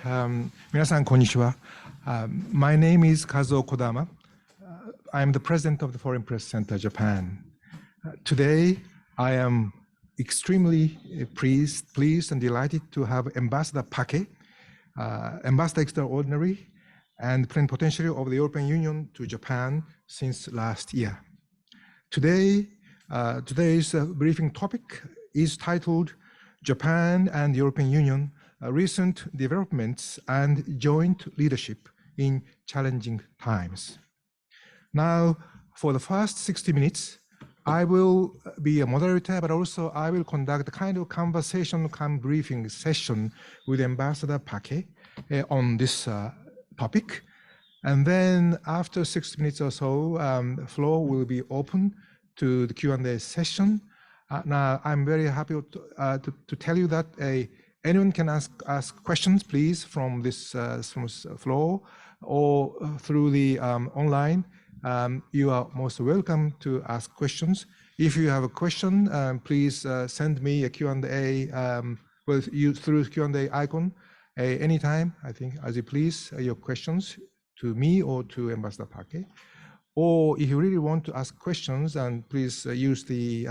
皆さん、こんにちは。My name is Kazuo KODAMA. I am the president of the Foreign Press Center, Japan. Today, I am extremely pleased and delighted to have Ambassador PAQUET, Ambassador Extraordinary and Plenipotentiary of the European Union to Japan since last year. Today's briefing topic is titled Japan and the European Union, Recent Developments and Joint Leadership in Challenging Times. Now, for the first 60 minutes, I will be a moderator, but also I will conduct a kind of conversation briefing session with Ambassador PAQUET on this topic. And then after 60 minutes or so, the floor will be open to the Q&A session. Now, I'm very happy to tell you that anyone can ask questions, please, from this floor or through the online. You are most welcome to ask questions. If you have a question, please send me a Q&A through Q&A icon anytime, I think, as you please, your questions to me or to Ambassador PAQUET. Or if you really want to ask questions, and please use the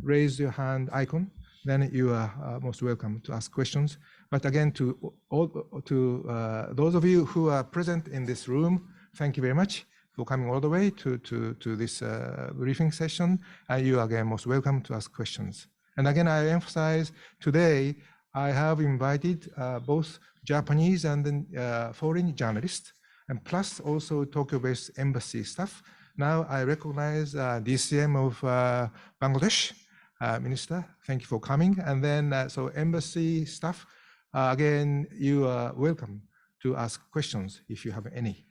raise your hand icon, then you are most welcome to ask questions. But again, to those of you who are present in this room, thank you very much for coming all the way to this briefing session. And you are again most welcome to ask questions. And again, I emphasize today, I have invited both Japanese and then, foreign journalists, and plus also Tokyo-based embassy staff. Now I recognize DCM of Bangladesh, Minister, thank you for coming. And then, so embassy staff, again, you are welcome to ask questions if you have any.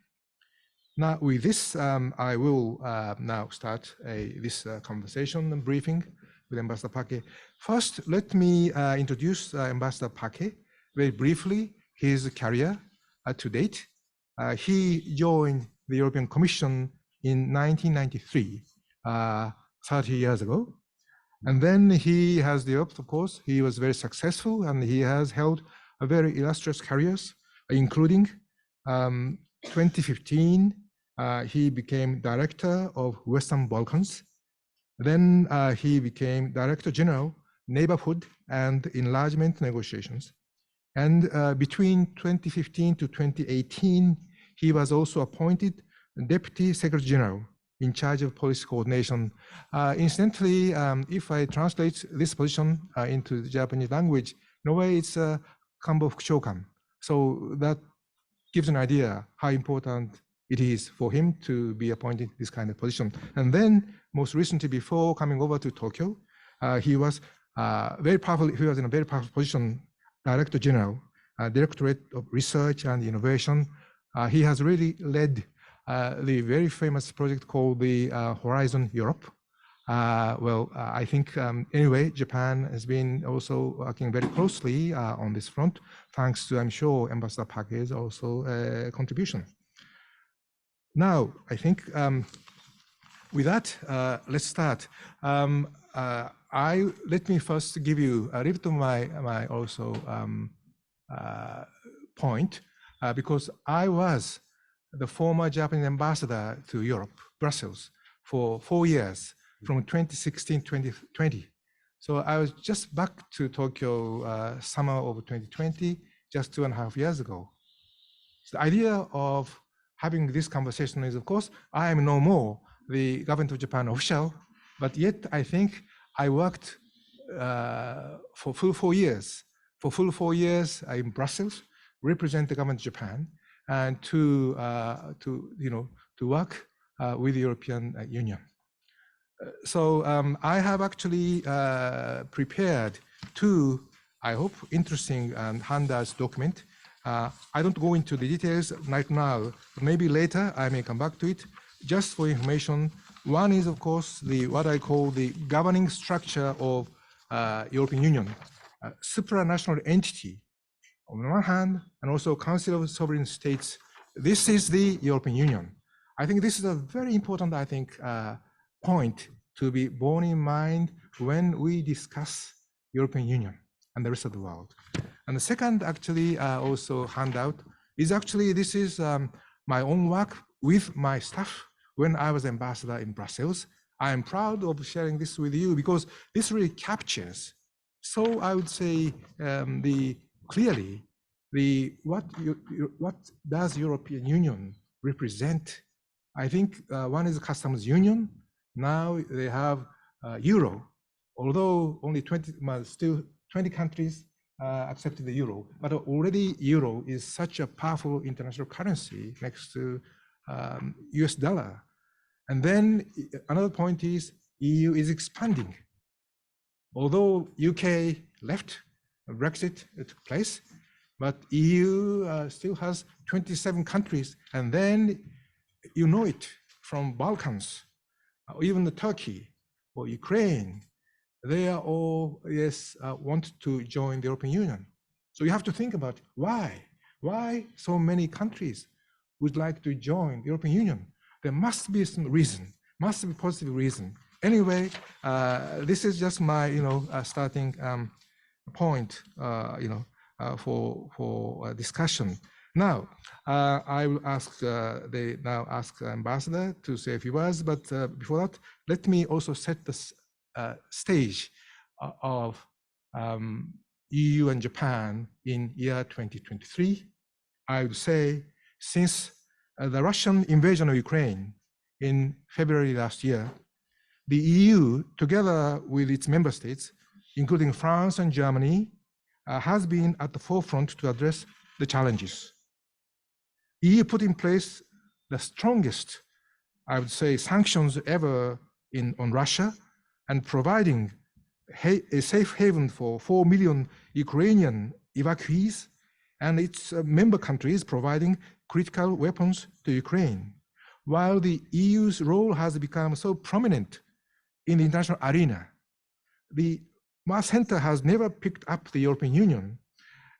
Now with this, I will now start this conversation and briefing with Ambassador PAQUET. First, let me introduce Ambassador PAQUET very briefly, his career to date. He joined the European Commission in 1993, 30 years ago. And then he has developed, of course, he was very successful and he has held a very illustrious careers, including 2015, he became Director of Western Balkans. Then he became Director General, Neighborhood and Enlargement Negotiations. And between 2015 to 2018, he was also appointed Deputy Secretary General in charge of policy coordination. Incidentally, if I translate this position into the Japanese language, in a way it's a Kanbo Fukuchokan. So that gives an idea how important it is for him to be appointed this kind of position. And then most recently, before coming over to Tokyo, he was very powerful. He was in a very powerful position, Director General, Directorate of Research and Innovation. He has really led the very famous project called the Horizon Europe. I think anyway, Japan has been also working very closely on this front, thanks to, I'm sure, Ambassador PAQUET's also contribution. Now, I think with that, let's start. Let me first give you a little bit of my also point, because I was the former Japanese ambassador to Europe, Brussels, for 4 years, from 2016 to 2020. So I was just back to Tokyo summer of 2020, just 2.5 years ago. So the idea of having this conversation is, of course, I am no more the government of Japan official, but yet I think I worked for full 4 years. For full 4 years in Brussels, represent the government of Japan, and to work with the European Union. So I have actually prepared 2, I hope, interesting handouts document. I don't go into the details right now, but maybe later I may come back to it. Just for information, one is, of course, what I call the governing structure of European Union, supranational entity on the one hand, and also Council of Sovereign States. This is the European Union. I think this is a very important, I think, point to be borne in mind when we discuss European Union and the rest of the world. And the second, actually, also handout is actually, this is my own work with my staff when I was ambassador in Brussels. I am proud of sharing this with you because this really captures, so I would say, clearly what does European Union represent. I think one is customs union. Now they have euro, although only 20 countries accepted the euro, but already euro is such a powerful international currency next to US dollar. And then another point is EU is expanding. Although UK left, Brexit took place, but EU still has 27 countries. And then you know it from Balkans, or even the Turkey or Ukraine, they are all, yes, want to join the European Union. So you have to think about why so many countries would like to join the European Union. There must be some reason, must be positive reason. Anyway, this is just my, starting point, for discussion. Now, I will ask ask Ambassador to say a few words, but before that, let me also set the stage of EU and Japan in year 2023. I would say since the Russian invasion of Ukraine in February last year, the EU, together with its member states, including France and Germany, has been at the forefront to address the challenges. EU put in place the strongest, I would say, sanctions ever on Russia, and providing a safe haven for 4 million Ukrainian evacuees, and its member countries providing critical weapons to Ukraine. While the EU's role has become so prominent in the international arena, the Mars Center has never picked up the European Union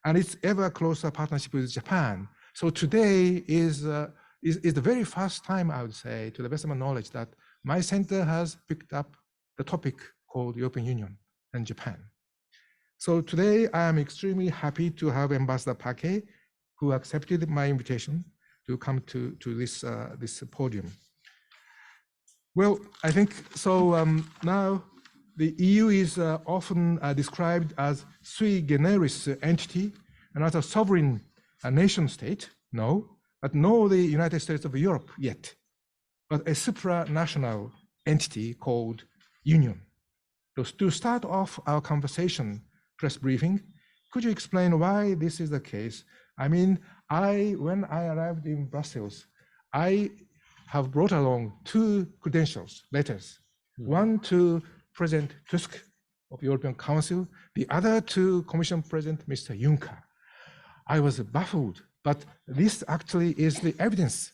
and its ever closer partnership with Japan. So today is the very first time, I would say, to the best of my knowledge, that my center has picked up the topic called European Union and Japan. So today I am extremely happy to have Ambassador PAQUET, who accepted my invitation to come to this podium. Well, I think so. Now the EU is often described as sui generis entity, and not a sovereign nation state, but no the United States of Europe yet, but a supranational entity called Union. So to start off our conversation, press briefing, could you explain why this is the case? I mean, when I arrived in Brussels, I have brought along 2 credentials, letters, one to President Tusk of the European Council, the other to Commission President Mr. Juncker. I was baffled, but this actually is the evidence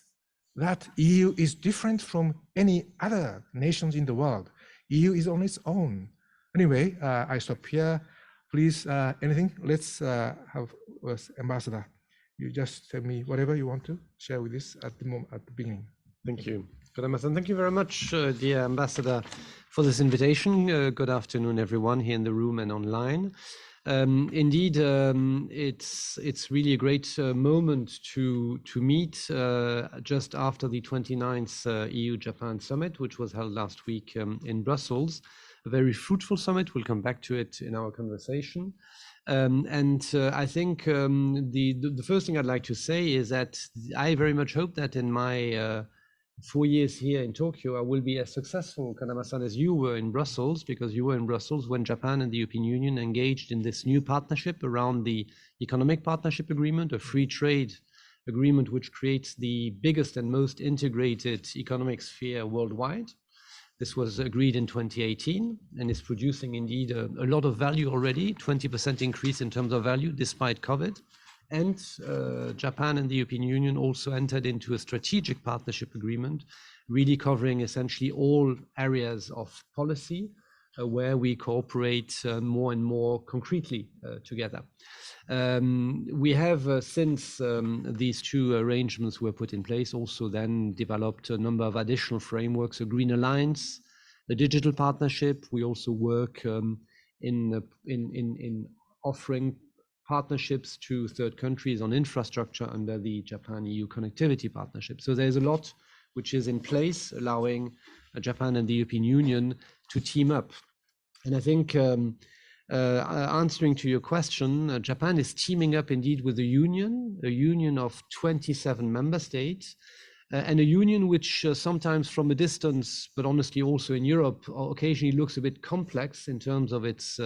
that EU is different from any other nations in the world. EU is on its own. Anyway, I stop here. Please, anything? Let's have Ambassador. You just tell me whatever you want to share with us at the beginning. Thank you. KODAMA-san, thank you very much, dear Ambassador, for this invitation. Good afternoon, everyone here in the room and online. Indeed, it's really a great moment to meet just after the 29th EU-Japan summit, which was held last week in Brussels. A very fruitful summit. We'll come back to it in our conversation. I think the first thing I'd like to say is that I very much hope that in my 4 years here in Tokyo, I will be as successful, KODAMA-san, as you were in Brussels, because you were in Brussels when Japan and the European Union engaged in this new partnership around the Economic Partnership Agreement, a free trade agreement which creates the biggest and most integrated economic sphere worldwide. This was agreed in 2018 and is producing indeed a lot of value already, 20% increase in terms of value despite COVID. And Japan and the European Union also entered into a strategic partnership agreement, really covering essentially all areas of policy where we cooperate more and more concretely together. We have, since these 2 arrangements were put in place, also then developed a number of additional frameworks, a Green Alliance, a digital partnership. We also work in offering partnerships to third countries on infrastructure under the Japan-EU Connectivity Partnership. So there's a lot which is in place, allowing Japan and the European Union to team up. And I think answering to your question, Japan is teaming up indeed with a union of 27 member states, and a union which sometimes from a distance, but honestly also in Europe, occasionally looks a bit complex in terms of its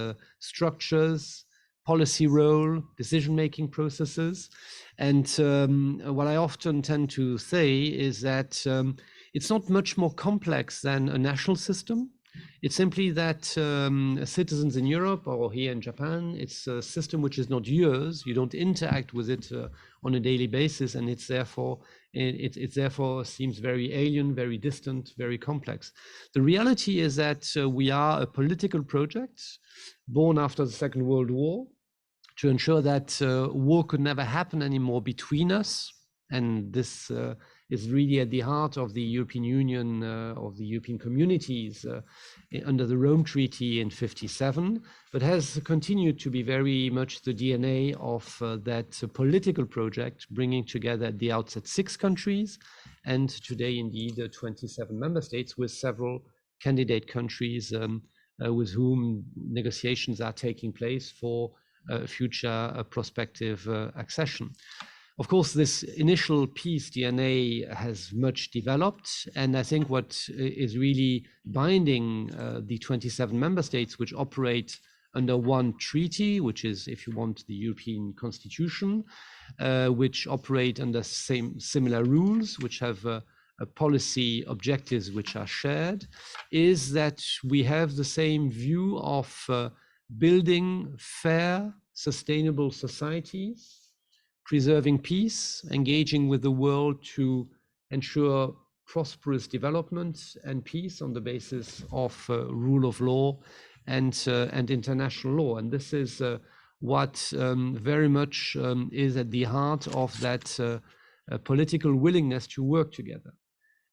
structures, policy role, decision-making processes. And what I often tend to say is that it's not much more complex than a national system. It's simply that citizens in Europe or here in Japan, it's a system which is not yours. You don't interact with it on a daily basis, and it therefore seems very alien, very distant, very complex. The reality is that we are a political project born after the Second World War to ensure that war could never happen anymore between us, and this is really at the heart of the European Union, of the European communities under the Rome Treaty in '57, but has continued to be very much the DNA of that political project, bringing together at the outset 6 countries, and today indeed 27 member states with several candidate countries with whom negotiations are taking place for future prospective accession. Of course, this initial peace DNA has much developed, and I think what is really binding the 27 member states which operate under one treaty, which is, if you want, the European Constitution, which operate under similar rules, which have policy objectives which are shared, is that we have the same view of building fair, sustainable societies, preserving peace, engaging with the world to ensure prosperous development and peace on the basis of rule of law and international law. And this is what very much is at the heart of that political willingness to work together.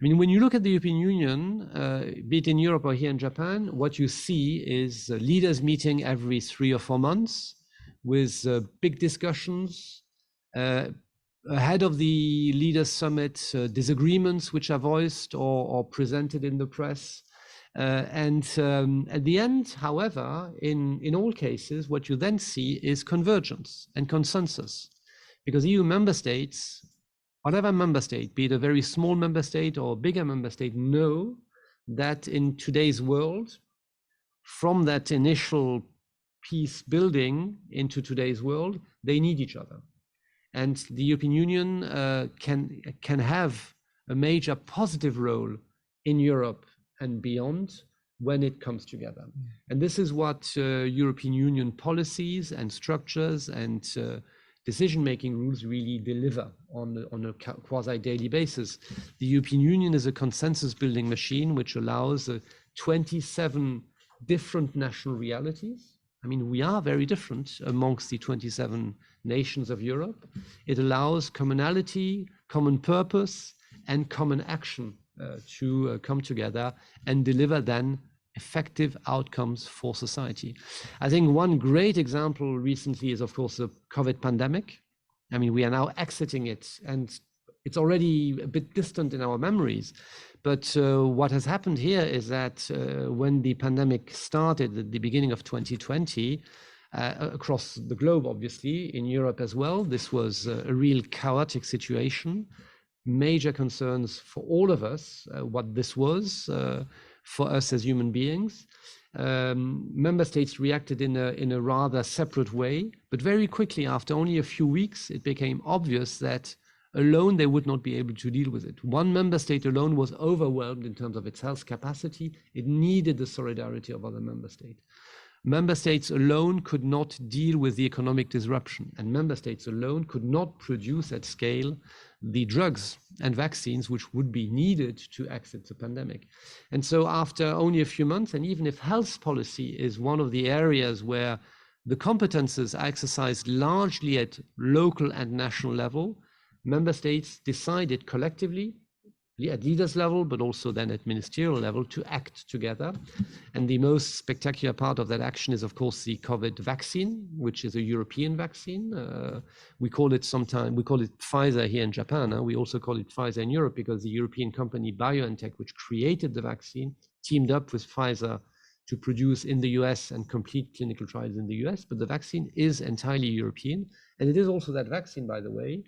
I mean, when you look at the European Union, be it in Europe or here in Japan, what you see is leaders meeting every 3 or 4 months with big discussions, ahead of the leaders summit, disagreements which are voiced or presented in the press. And at the end, however, in all cases, what you then see is convergence and consensus, because EU member states, whatever member state, be it a very small member state or a bigger member state, know that in today's world, from that initial peace building into today's world, they need each other. And the European Union can have a major positive role in Europe and beyond when it comes together. And this is what European Union policies and structures and decision-making rules really deliver on a quasi-daily basis. The European Union is a consensus-building machine which allows 27 different national realities. I mean, we are very different amongst the 27 nations of Europe. It allows commonality, common purpose, and common action to come together and deliver then effective outcomes for society. I think one great example recently is, of course, the COVID pandemic. I mean, we are now exiting it, and it's already a bit distant in our memories. But what has happened here is that when the pandemic started at the beginning of 2020, across the globe, obviously, in Europe as well, this was a real chaotic situation. Major concerns for all of us, what this was for us as human beings. Member states reacted in a rather separate way, but very quickly, after only a few weeks, it became obvious that alone they would not be able to deal with it. One member state alone was overwhelmed in terms of its health capacity. It needed the solidarity of other member states. Member states alone could not deal with the economic disruption, and member states alone could not produce at scale the drugs and vaccines which would be needed to exit the pandemic. And so after only a few months, and even if health policy is one of the areas where the competences are exercised largely at local and national level, member states decided collectively, at leaders level, but also then at ministerial level to act together. And the most spectacular part of that action is, of course, the COVID vaccine, which is a European vaccine. We call it Pfizer here in Japan. We also call it Pfizer in Europe because the European company BioNTech, which created the vaccine, teamed up with Pfizer to produce in the US and complete clinical trials in the US. But the vaccine is entirely European. And it is also that vaccine, by the way,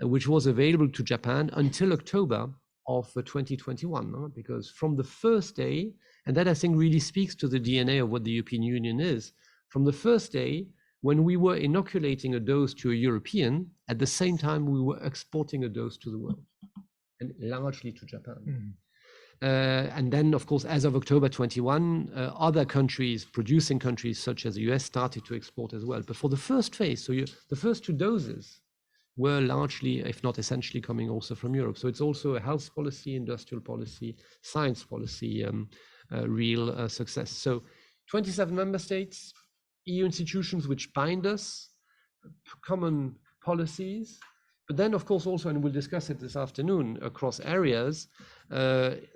which was available to Japan until October of 2021, because from the first day, and that I think really speaks to the DNA of what the European Union is, from the first day when we were inoculating a dose to a European, at the same time we were exporting a dose to the world, and largely to Japan. And then, of course, as of October 21, other countries, producing countries such as the US, started to export as well. But for the first phase, so the first 2 doses, were largely, if not essentially, coming also from Europe. So it's also a health policy, industrial policy, science policy, real success. So 27 member states, EU institutions which bind us, common policies, but then of course also, and we'll discuss it this afternoon, across areas,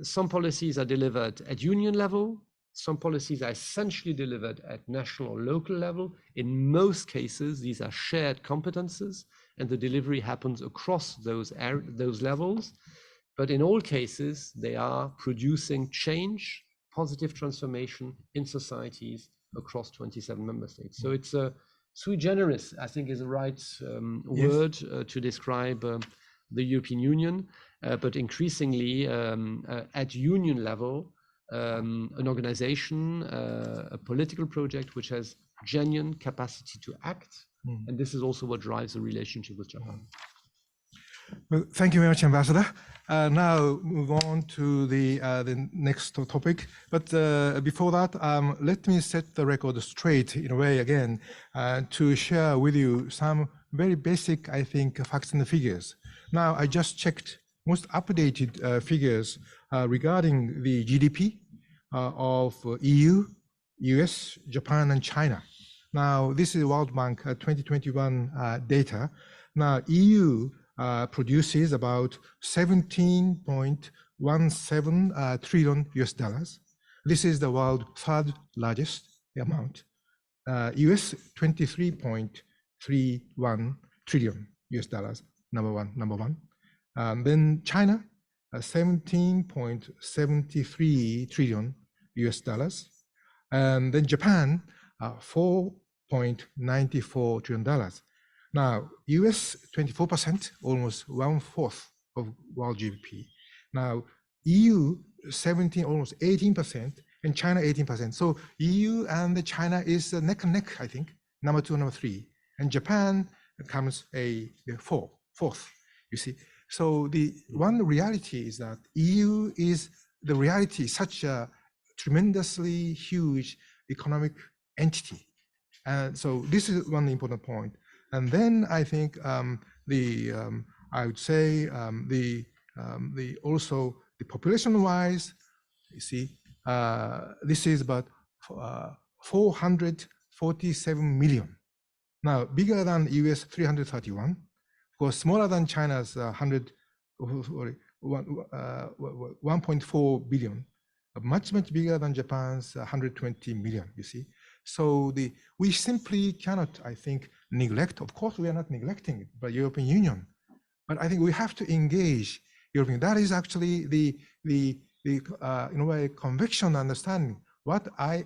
some policies are delivered at union level, some policies are essentially delivered at national or local level. In most cases, these are shared competences, and the delivery happens across those levels. But in all cases, they are producing change, positive transformation in societies across 27 member states. So it's a sui generis, I think is the right word to describe the European Union, but increasingly at union level, an organization, a political project which has genuine capacity to act. And this is also what drives the relationship with Japan. Well, thank you very much, Ambassador. Now move on to the next topic. But before that, let me set the record straight in a way again to share with you some very basic, I think, facts and figures. Now, I just checked most updated figures regarding the GDP of EU, US, Japan, and China. Now, this is World Bank 2021 data. Now, EU produces about 17.17 trillion US dollars. This is the world's 3rd largest amount. US 23.31 trillion US dollars, number one. Then China 17.73 trillion US dollars. And then Japan 4.94 trillion dollars. Now, US 24%, almost 1/4 of world GDP. Now, EU 17, almost 18%, and China 18%. So EU and China is neck and neck, I think, number 2, number 3. And Japan comes a fourth, you see. So the one reality is that EU is the reality, such a tremendously huge economic entity. And so this is one important point. And then I think I would say also the population-wise, you see, this is about 447 million. Now, bigger than US 331, of course, smaller than China's 1.4 billion, much bigger than Japan's 120 million, you see. So we simply cannot, I think, neglect. Of course, we are not neglecting it, but European Union. But I think we have to engage European. That is actually the in a way conviction understanding. What I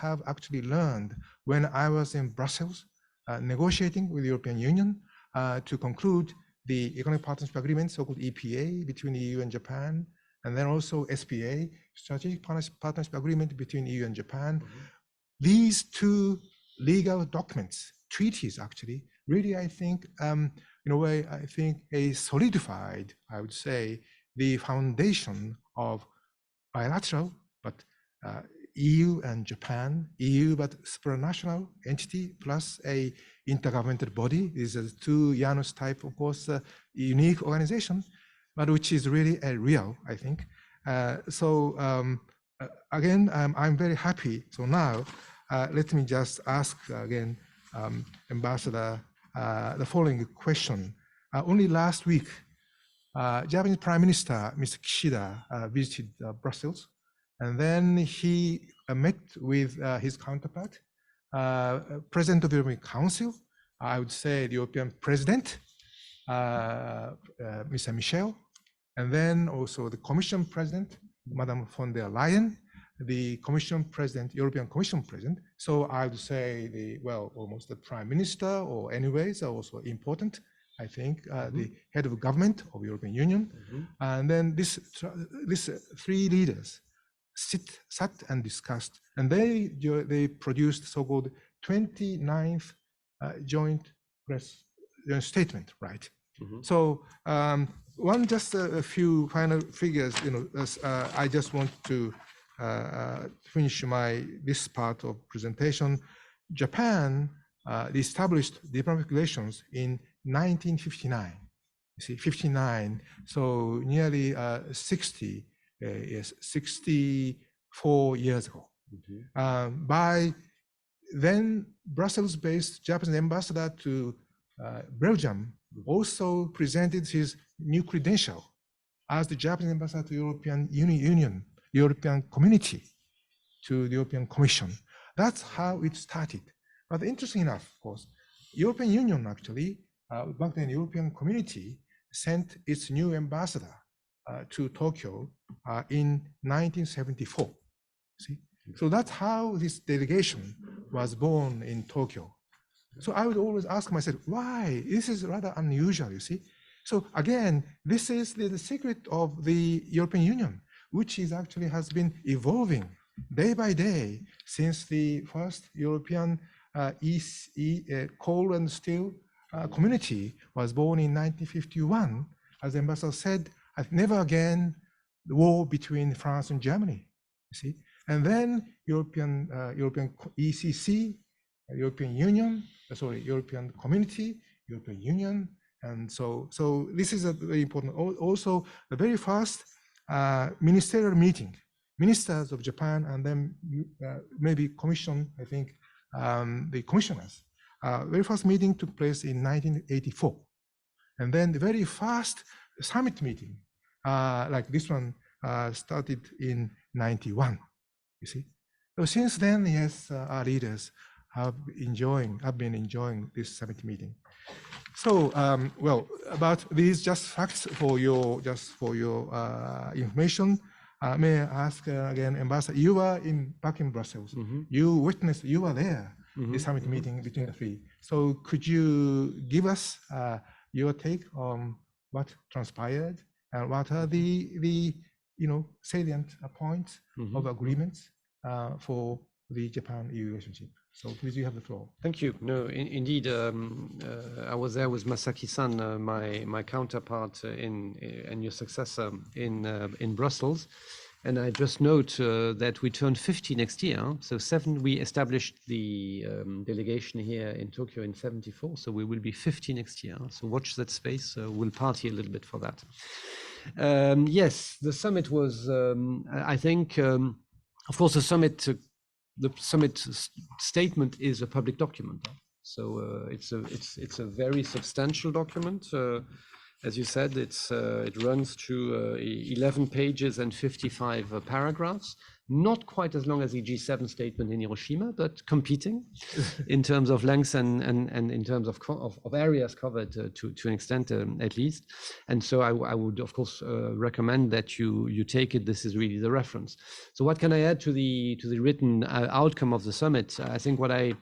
have actually learned when I was in Brussels, negotiating with the European Union to conclude the Economic Partnership Agreement, so-called EPA, between the EU and Japan, and then also SPA, Strategic Partnership Agreement between EU and Japan. These 2 legal documents, treaties actually, really I think, in a way, I think solidified, I would say, the foundation of bilateral, but EU and Japan, EU but supranational entity plus a intergovernmental body. These are 2 Janus type, of course, unique organization, but which is really a real, I think. Again, I'm very happy. So now, let me just ask again, Ambassador, the following question. Only last week, Japanese Prime Minister, Mr. Kishida, visited Brussels, and then he met with his counterpart, President of the European Council, I would say the European President, Mr. Michel, and then also the Commission President, Madame von der Leyen, the Commission President, European Commission President. So I would say almost the Prime Minister, or anyways, are also important. I think the head of government of the European Union, and then these three leaders sat and discussed, and they produced so-called 29th joint press statement, right? So just a few final figures. I just want to finish this part of presentation. Japan established diplomatic relations in 1959. You see, 59. So nearly 64 years ago. By then, Brussels-based Japanese ambassador to Belgium also presented his new credential as the Japanese ambassador to European Union, European Community, to the European Commission. That's how it started. But interesting enough, of course, European Union actually, back then European Community sent its new ambassador to Tokyo in 1974. See? So that's how this delegation was born in Tokyo. So I would always ask myself, why? This is rather unusual, you see. So again, this is the secret of the European Union, which actually has been evolving day by day since the first European coal and steel community was born in 1951. As the ambassador said, never again the war between France and Germany, you see. And then European ECC, European Union, European Community, European Union. And so this is a very important. Also, the very first ministerial meeting, ministers of Japan, and then maybe commission, I think, the commissioners. Very first meeting took place in 1984. And then the very first summit meeting, like this one, started in 91, you see. So since then, yes, our leaders have been enjoying this summit meeting. So, about these just facts for your information, may I ask again, Ambassador, you were back in Brussels. You were there, the summit meeting between the three. So could you give us your take on what transpired and what are the salient points of agreements for the Japan-EU relationship? So please, you have the floor. Thank you. No, indeed, I was there with Masaki-san, my counterpart and your successor in Brussels. And I just note that we turn 50 next year. So we established the delegation here in Tokyo in 74. So we will be 50 next year. So watch that space. We'll party a little bit for that. Yes, the summit was, I think, of course, the summit statement is a public document. So it's a very substantial document. As you said, it runs to 11 pages and 55 paragraphs. Not quite as long as the G7 statement in Hiroshima, but competing in terms of length and in terms of areas covered to an extent at least. And so I would of course recommend that you take it. This is really the reference. So what can I add to the written outcome of the summit? I think what I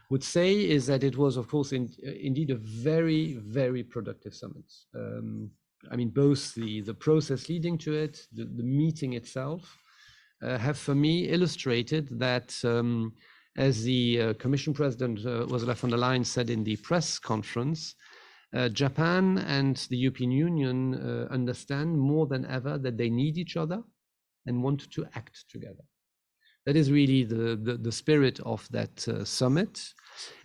would say is that it was of course indeed a very, very productive summit. I mean, both the process leading to it, the meeting itself, have for me illustrated that, as the Commission President Ursula von der Leyen said in the press conference, Japan and the European Union understand more than ever that they need each other and want to act together. That is really the spirit of that summit.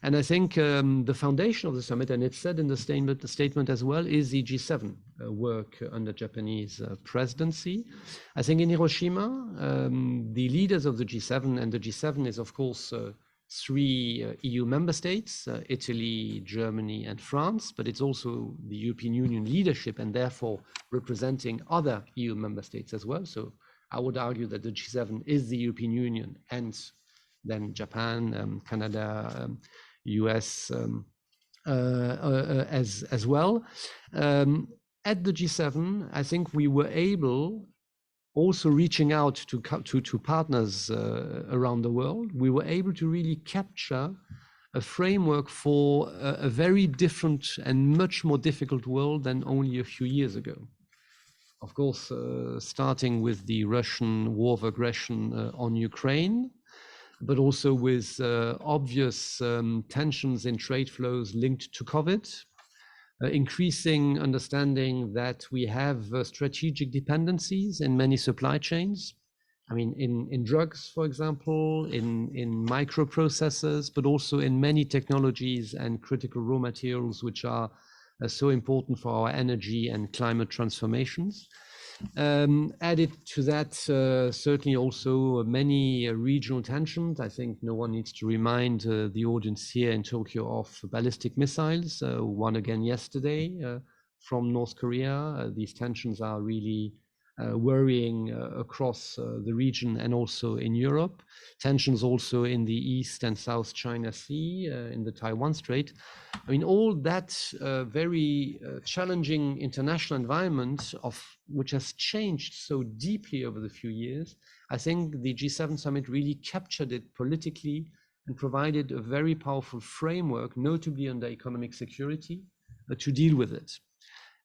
And I think the foundation of the summit, and it's said in the statement as well, is the G7 work under Japanese presidency. I think in Hiroshima, the leaders of the G7, and the G7 is of course three EU member states, Italy, Germany, and France, but it's also the European Union leadership and therefore representing other EU member states as well. So I would argue that the G7 is the European Union and then Japan, Canada, US as well. At the G7, I think we were able, also reaching out to partners around the world, we were able to really capture a framework for a very different and much more difficult world than only a few years ago. Of course, starting with the Russian war of aggression on Ukraine, but also with obvious tensions in trade flows linked to COVID, increasing understanding that we have strategic dependencies in many supply chains. I mean, in drugs, for example, in microprocessors, but also in many technologies and critical raw materials, which are so important for our energy and climate transformations. Added to that, certainly also many regional tensions. I think no one needs to remind the audience here in Tokyo of ballistic missiles, one again yesterday from North Korea. These tensions are really worrying across the region and also in Europe. Tensions also in the East and South China Sea, in the Taiwan Strait. I mean, all that very challenging international environment which has changed so deeply over the few years. I think the G7 summit really captured it politically and provided a very powerful framework, notably under economic security, to deal with it.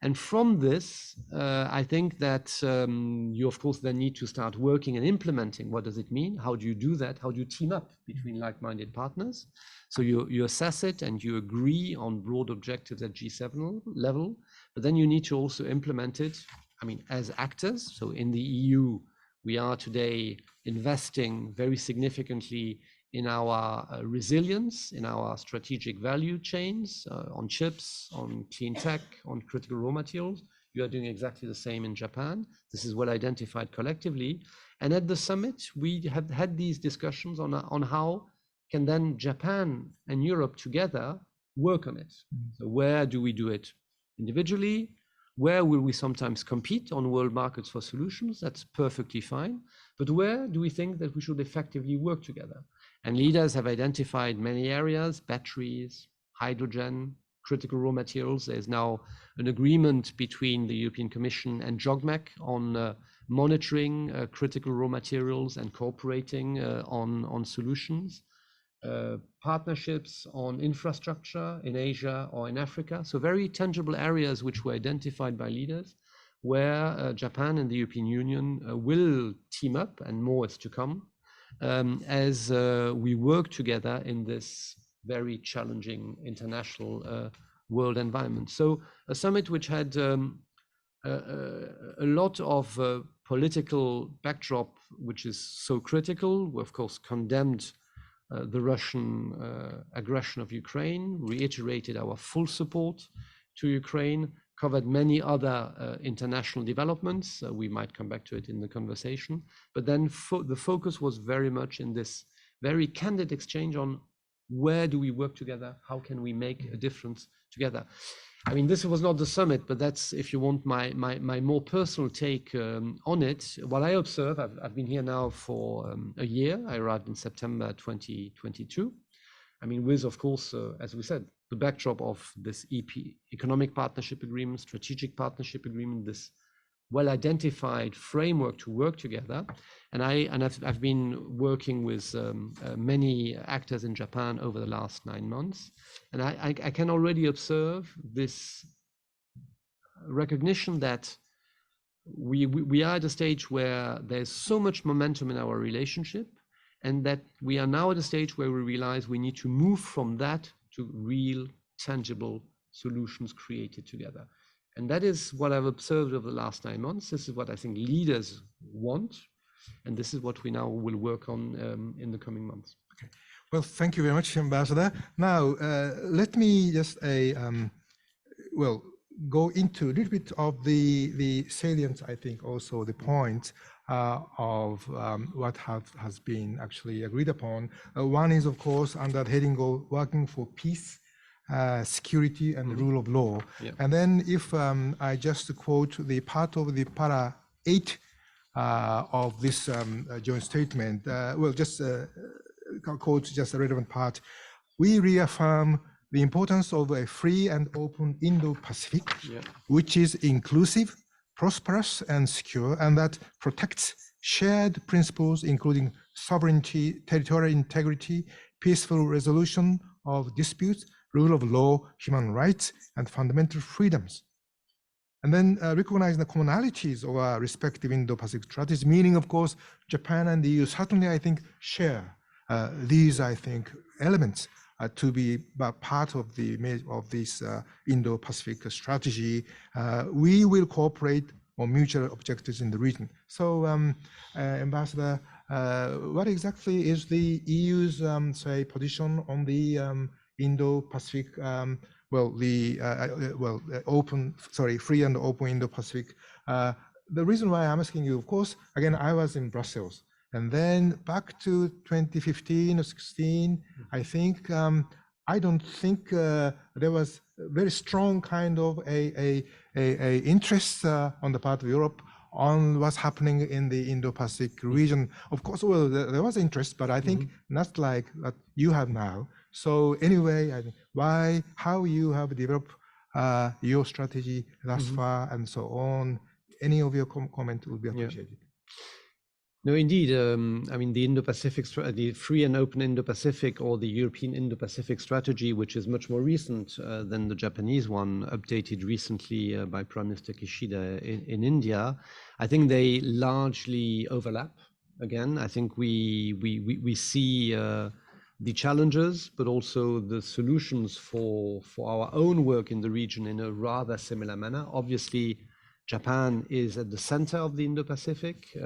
And from this, I think that you, of course, then need to start working and implementing. What does it mean? How do you do that? How do you team up between like-minded partners? So you assess it and you agree on broad objectives at G7 level, but then you need to also implement it, I mean, as actors. So in the EU, we are today investing very significantly in our resilience, in our strategic value chains, on chips, on clean tech, on critical raw materials. You are doing exactly the same in Japan. This is well identified collectively. And at the summit, we have had these discussions on how can then Japan and Europe together work on it. So where do we do it individually? Where will we sometimes compete on world markets for solutions? That's perfectly fine. But where do we think that we should effectively work together? And leaders have identified many areas: batteries, hydrogen, critical raw materials. There's now an agreement between the European Commission and JOGMEC on monitoring critical raw materials and cooperating on solutions. Partnerships on infrastructure in Asia or in Africa. So very tangible areas which were identified by leaders where Japan and the European Union will team up, and more is to come, as we work together in this very challenging international world environment. So a summit which had a lot of political backdrop, which is so critical. We of course condemned the Russian aggression of Ukraine, reiterated our full support to Ukraine, covered many other international developments. We might come back to it in the conversation. But then the focus was very much in this very candid exchange on where do we work together? How can we make a difference together? I mean, this was not the summit, but that's, if you want, my more personal take on it. What I observe, I've been here now for a year. I arrived in September 2022. I mean, with, of course, as we said, the backdrop of this economic partnership agreement, strategic partnership agreement, this well-identified framework to work together. And I've been working with many actors in Japan over the last 9 months. And I can already observe this recognition that we are at a stage where there's so much momentum in our relationship, and that we are now at a stage where we realize we need to move from that to real, tangible solutions created together. And that is what I've observed over the last 9 months. This is what I think leaders want. And this is what we now will work on in the coming months. Okay. Well, thank you very much, Ambassador. Now, let me just go into a little bit of the salient, I think, also the points of what has been actually agreed upon. One is, of course, under the heading of working for peace, security, and the rule of law. Yeah. And then if I just quote the part of the para 8 of this joint statement, well, just quote just a relevant part. We reaffirm the importance of a free and open Indo-Pacific, which is inclusive, prosperous, and secure, and that protects shared principles, including sovereignty, territorial integrity, peaceful resolution of disputes, rule of law, human rights, and fundamental freedoms. And then recognizing the commonalities of our respective Indo-Pacific strategies, meaning, of course, Japan and the EU certainly, I think, share these, I think, elements to be part of this Indo-Pacific strategy. We will cooperate on mutual objectives in the region. So, Ambassador, what exactly is the EU's, say, position on the Indo-Pacific, free and open Indo-Pacific? The reason why I'm asking you, of course, again, I was in Brussels, and then back to 2015 or 16, I think, I don't think there was a very strong kind of a interest on the part of Europe on what's happening in the Indo-Pacific region. Of course, well, there was interest, but I think not like what you have now. So anyway, I think how you have developed your strategy thus far and so on. Any of your comment would be appreciated. No, indeed. I mean, the Indo-Pacific, the free and open Indo-Pacific, or the European Indo-Pacific strategy, which is much more recent than the Japanese one, updated recently by Prime Minister Kishida in India, I think they largely overlap. Again, I think we see the challenges, but also the solutions for our own work in the region in a rather similar manner. Obviously, Japan is at the center of the Indo-Pacific.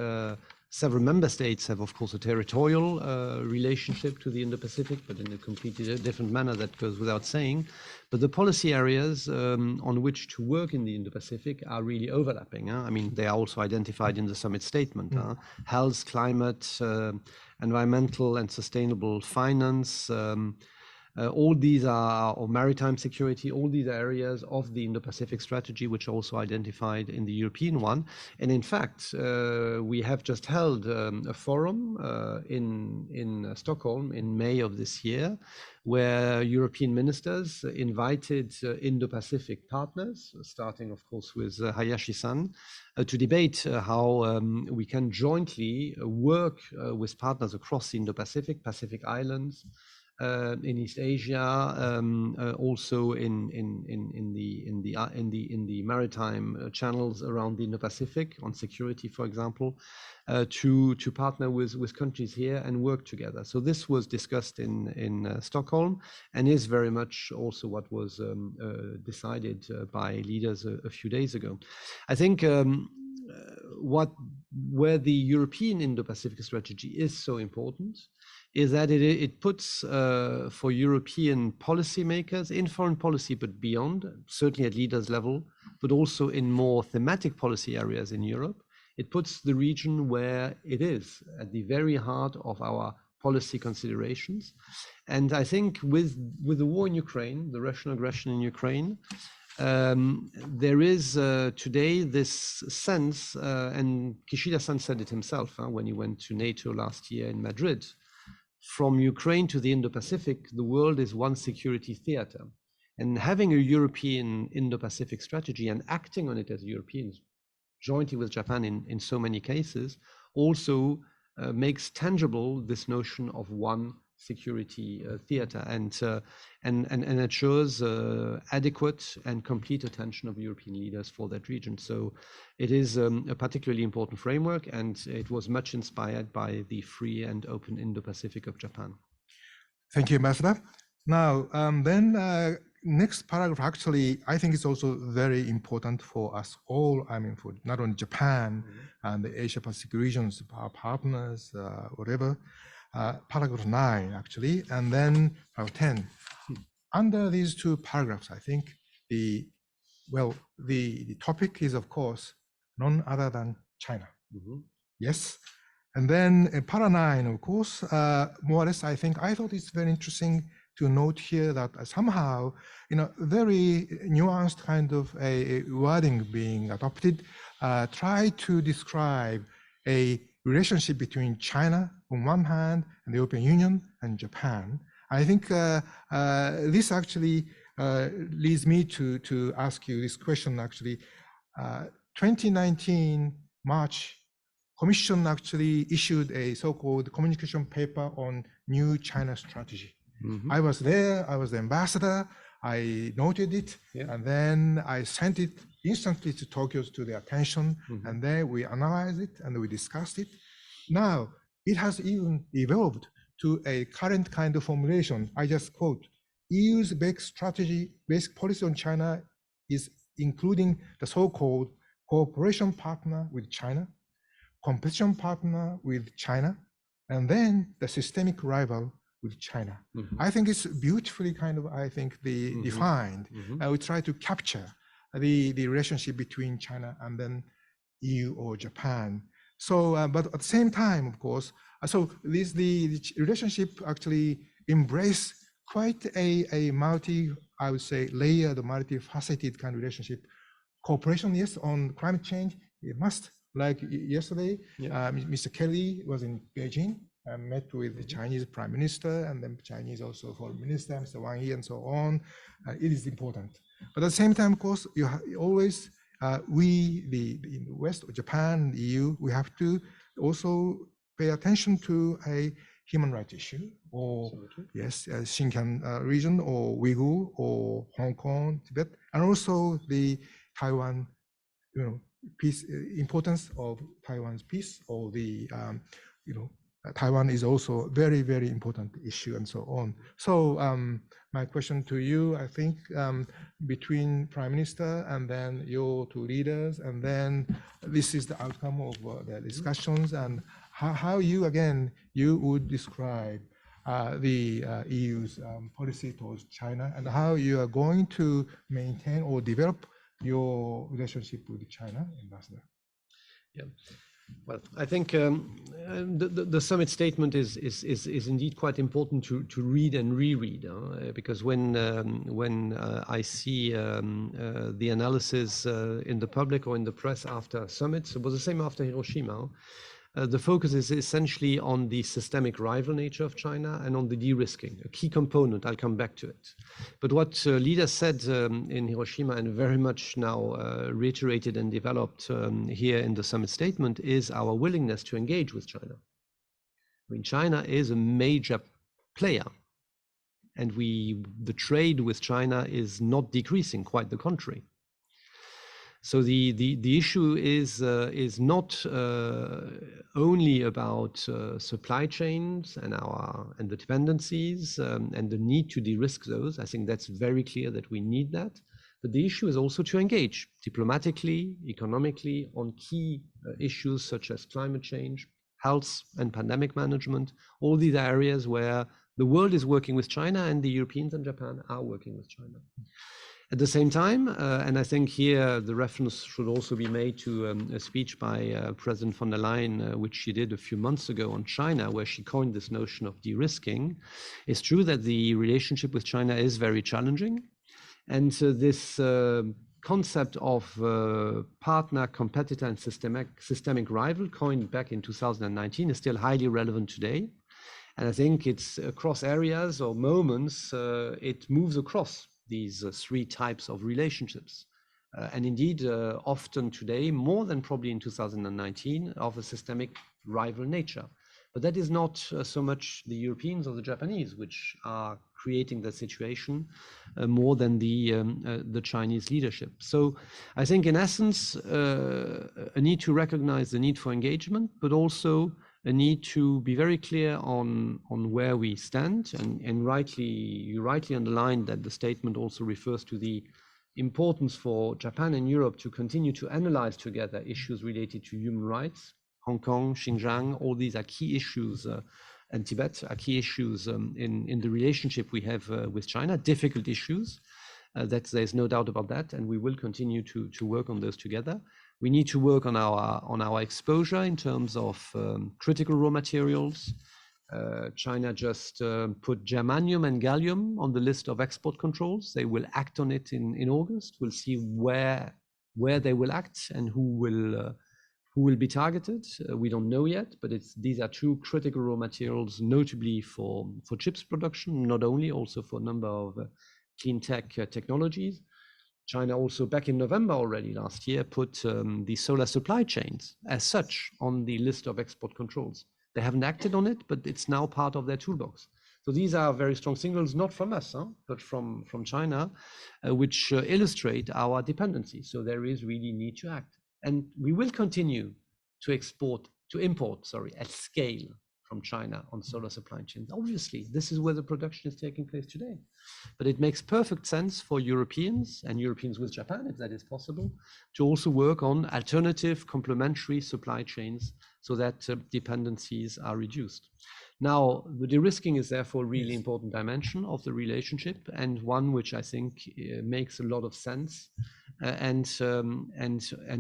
Several member states have, of course, a territorial relationship to the Indo-Pacific, but in a completely different manner, that goes without saying. But the policy areas on which to work in the Indo-Pacific are really overlapping. I mean, they are also identified in the summit statement. Health, climate, environmental and sustainable finance, all these are, or maritime security, all these areas of the Indo-Pacific strategy, which are also identified in the European one. And in fact, we have just held a forum in Stockholm in May of this year, where European ministers invited Indo-Pacific partners, starting, of course, with Hayashi-san, to debate how we can jointly work with partners across the Indo-Pacific, Pacific Islands, in East Asia, also in the maritime channels around the Indo-Pacific on security, for example, to partner with countries here and work together. So this was discussed in Stockholm, and is very much also what was decided by leaders a few days ago. I think where the European Indo-Pacific strategy is so important is that it puts for European policymakers in foreign policy, but beyond, certainly at leaders level, but also in more thematic policy areas in Europe, it puts the region where it is, at the very heart of our policy considerations. And I think with the war in Ukraine, the Russian aggression in Ukraine, there is today this sense, and Kishida-san said it himself when he went to NATO last year in Madrid, from Ukraine to the Indo-Pacific, the world is one security theater. And having a European Indo-Pacific strategy and acting on it as Europeans, jointly with Japan in so many cases, also makes tangible this notion of one security theater, and ensures adequate and complete attention of European leaders for that region. So it is a particularly important framework, and it was much inspired by the free and open Indo-Pacific of Japan. Thank you, Ambassador. Now, then next paragraph, actually, I think it's also very important for us all. I mean, for not only Japan and the Asia-Pacific regions, our partners, whatever. Paragraph 9, actually, and then paragraph 10. Under these two paragraphs, I think the topic is, of course, none other than China. Yes. And then para 9, of course, more or less, I thought it's very interesting to note here that somehow, very nuanced kind of a wording being adopted, try to describe a relationship between China on one hand and the European Union and Japan. I think this actually leads me to ask you this question actually. 2019 March, Commission actually issued a so-called communication paper on new China strategy. Mm-hmm. I was there, I was the ambassador, I noted it, and then I sent it instantly to Tokyo to their attention, and then we analyzed it and we discussed it. Now, it has even evolved to a current kind of formulation. I just quote, EU's basic policy on China is including the so-called cooperation partner with China, competition partner with China, and then the systemic rival with China. I think it's beautifully defined. We try to capture the relationship between China and then EU or Japan. So, but at the same time, of course, so the relationship actually embrace quite a I would say, layered, multifaceted kind of relationship. Cooperation, yes, on climate change, it must. Like yesterday, Mr. Kelly was in Beijing, met with the Chinese Prime Minister and then Chinese also Foreign Minister, Mr. Wang Yi, and so on. It is important. But at the same time, of course, you always, in the West, Japan, the EU, we have to also pay attention to a human rights issue, or Xinjiang region, or Uyghur, or Hong Kong, Tibet, and also the Taiwan, peace, importance of Taiwan's peace, or the, Taiwan is also a very, very important issue, and so on. So my question to you, I think, between Prime Minister and then your two leaders, and then this is the outcome of the discussions, and how you would describe the EU's policy towards China, and how you are going to maintain or develop your relationship with China, Ambassador. Yeah. Well, I think the summit statement is indeed quite important to read and reread, because when I see the analysis in the public or in the press after summits, it was the same after Hiroshima. The focus is essentially on the systemic rival nature of China and on the de-risking, a key component. I'll come back to it. But what leaders said in Hiroshima, and very much now reiterated and developed here in the summit statement, is our willingness to engage with China. I mean, China is a major player, and the trade with China is not decreasing, quite the contrary. So the issue is not only about supply chains and the dependencies and the need to de-risk those. I think that's very clear that we need that. But the issue is also to engage diplomatically, economically on key issues such as climate change, health and pandemic management, all these areas where the world is working with China and the Europeans and Japan are working with China. At the same time, and I think here the reference should also be made to a speech by President von der Leyen, which she did a few months ago on China, where she coined this notion of de-risking. It's true that the relationship with China is very challenging. And this concept of partner, competitor, and systemic rival, coined back in 2019, is still highly relevant today. And I think it's across areas or moments, it moves across these three types of relationships. And indeed, often today, more than probably in 2019, of a systemic rival nature. But that is not so much the Europeans or the Japanese which are creating the situation more than the Chinese leadership. So I think in essence, a need to recognize the need for engagement, but also a need to be very clear on where we stand, and you rightly underlined that the statement also refers to the importance for Japan and Europe to continue to analyze together issues related to human rights. Hong Kong, Xinjiang, all these are key issues, and Tibet are key issues in the relationship we have with China, difficult issues. There's no doubt about that, and we will continue to work on those together. We need to work on our exposure in terms of critical raw materials. China just put germanium and gallium on the list of export controls. They will act on it in August. We'll see where they will act and who will be targeted. We don't know yet, but these are two critical raw materials, notably for chips production, not only, also for a number of clean tech technologies. China also, back in November already last year, put the solar supply chains as such on the list of export controls. They haven't acted on it, but it's now part of their toolbox. So these are very strong signals, not from us, but from China, which illustrate our dependency. So there is really need to act. And we will continue to import, at scale from China on solar supply chains. Obviously, this is where the production is taking place today. But it makes perfect sense for Europeans, and Europeans with Japan, if that is possible, to also work on alternative complementary supply chains so that dependencies are reduced. Now, the de-risking is therefore a really important dimension of the relationship, and one which I think makes a lot of sense. And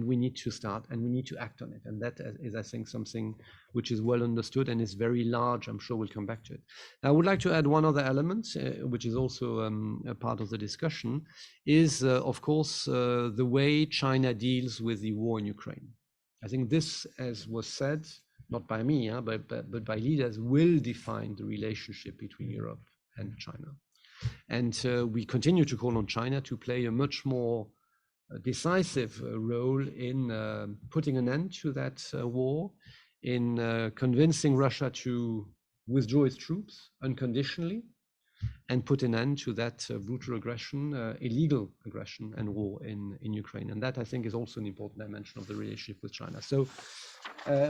we need to start, and we need to act on it. And that is, I think, something which is well understood and is very large. I'm sure we'll come back to it. I would like to add one other element, which is also a part of the discussion, is, of course, the way China deals with the war in Ukraine. I think this, as was said, not by me, but by leaders, will define the relationship between Europe and China. And we continue to call on China to play a much more decisive role in putting an end to that war, in convincing Russia to withdraw its troops unconditionally and put an end to that brutal aggression, illegal aggression and war in Ukraine. And that, I think, is also an important dimension of the relationship with China. So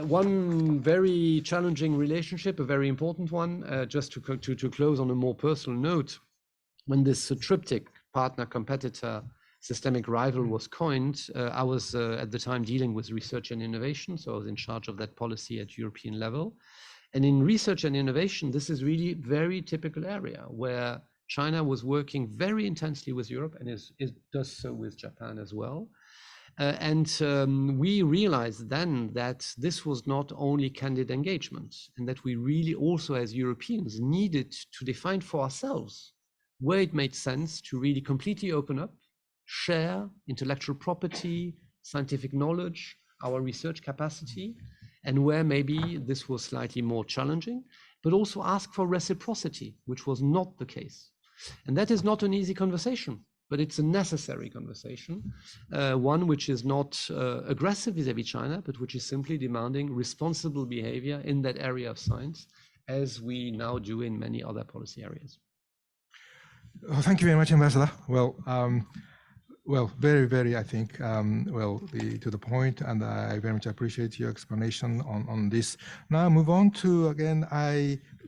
one very challenging relationship, a very important one. Just to close on a more personal note, when this triptych, partner, competitor, systemic rival was coined, I was at the time dealing with research and innovation, so I was in charge of that policy at European level. And in research and innovation, this is really very typical area where China was working very intensely with Europe, and does so with Japan as well. We realized then that this was not only candid engagement, and that we really also as Europeans needed to define for ourselves where it made sense to really completely open up, share intellectual property, scientific knowledge, our research capacity, and where maybe this was slightly more challenging, but also ask for reciprocity, which was not the case. And that is not an easy conversation, but it's a necessary conversation, one which is not aggressive vis-à-vis China, but which is simply demanding responsible behavior in that area of science, as we now do in many other policy areas. Well, thank you very much, Ambassador. Well, very, very, I think, to the point, and I very much appreciate your explanation on this. Now, move on to,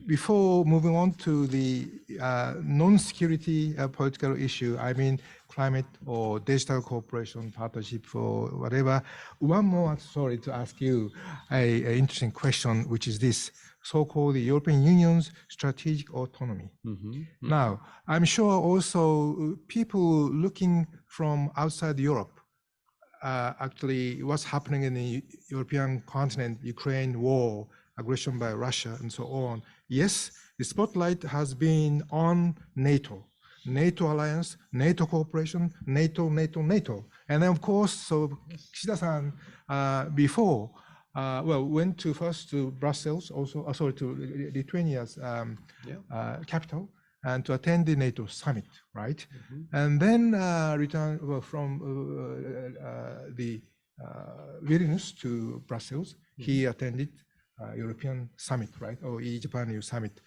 before moving on to the non-security political issue, I mean, climate or digital cooperation partnership for whatever. One more, sorry, to ask you an interesting question, which is this, so-called the European Union's strategic autonomy. Now, I'm sure also people looking from outside Europe, actually what's happening in the European continent, Ukraine war, aggression by Russia, and so on. Yes, the spotlight has been on NATO alliance, NATO cooperation, NATO. And then of course, so Kishida-san before, went first to Brussels, also, to Lithuania's capital, and to attend the NATO summit, right? And then returned from the Vilnius to Brussels. He attended European summit, right? Or EU-Japan summit.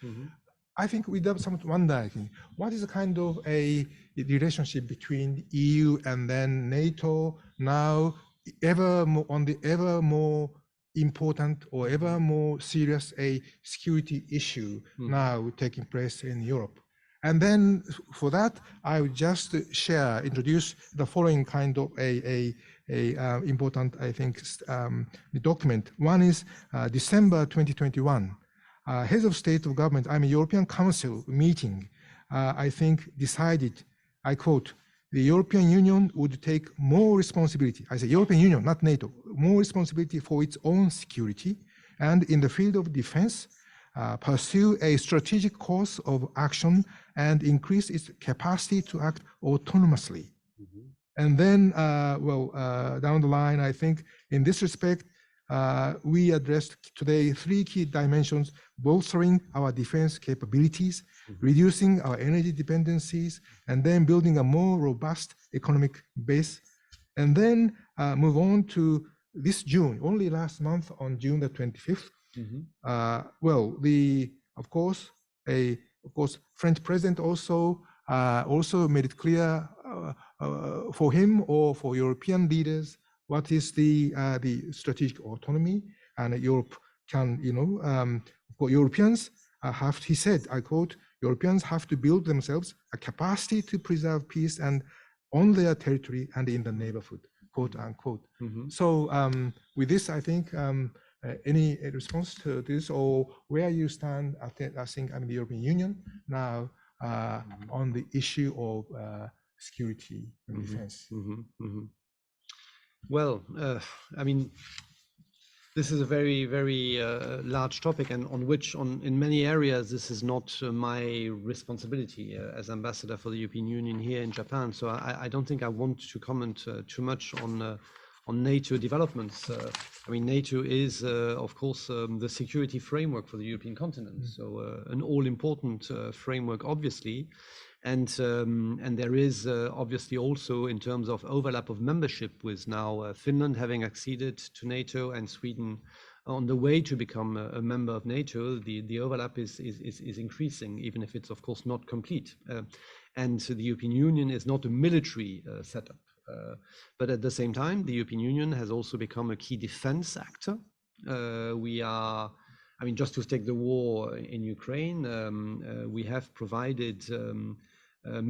I think we somewhat wonder, what is the kind of a relationship between EU and then NATO now, on the ever more important or ever more serious a security issue now taking place in Europe. And then for that, I would just introduce the following kind of a important, I think, document. One is December 2021, heads of state of government, European Council meeting, I think decided, I quote, the European Union would take more responsibility. I say European Union, not NATO, more responsibility for its own security, and in the field of defense, pursue a strategic course of action and increase its capacity to act autonomously. And then, down the line, I think in this respect, we addressed today 3 key dimensions: bolstering our defense capabilities, reducing our energy dependencies, and then building a more robust economic base. And then move on to this June, only last month on June the 25th. Of course, French president also made it clear for him or for European leaders what is the strategic autonomy, and Europe can, Europeans have, he said, I quote, Europeans have to build themselves a capacity to preserve peace and on their territory and in the neighborhood, quote unquote. So with this, I think any response to this, or where you stand, I think the European Union now on the issue of security and defense. Well, I mean, this is a very, very large topic, and on which, in many areas, this is not my responsibility as ambassador for the European Union here in Japan. So I don't think I want to comment too much on NATO developments. I mean, NATO is, of course, the security framework for the European continent. So an all-important framework, obviously. And there is obviously also, in terms of overlap of membership, with now Finland having acceded to NATO and Sweden on the way to become a member of NATO, the overlap is increasing, even if it's of course not complete. And the European Union is not a military setup, but at the same time, the European Union has also become a key defense actor. We are, I mean, just to take the war in Ukraine, we have provided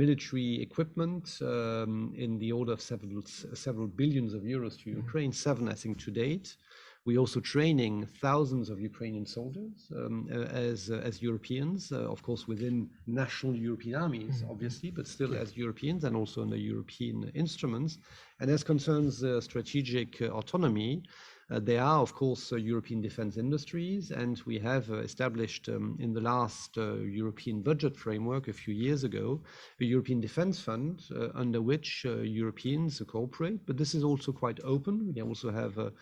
military equipment in the order of several billions of euros to Ukraine, 7 I think to date. We're also training thousands of Ukrainian soldiers as Europeans, of course within national European armies, obviously, but still as Europeans and also under European instruments. And as concerns strategic autonomy, there are, of course, European defense industries, and we have established in the last European budget framework a few years ago, a European Defense Fund under which Europeans cooperate, but this is also quite open. We also have a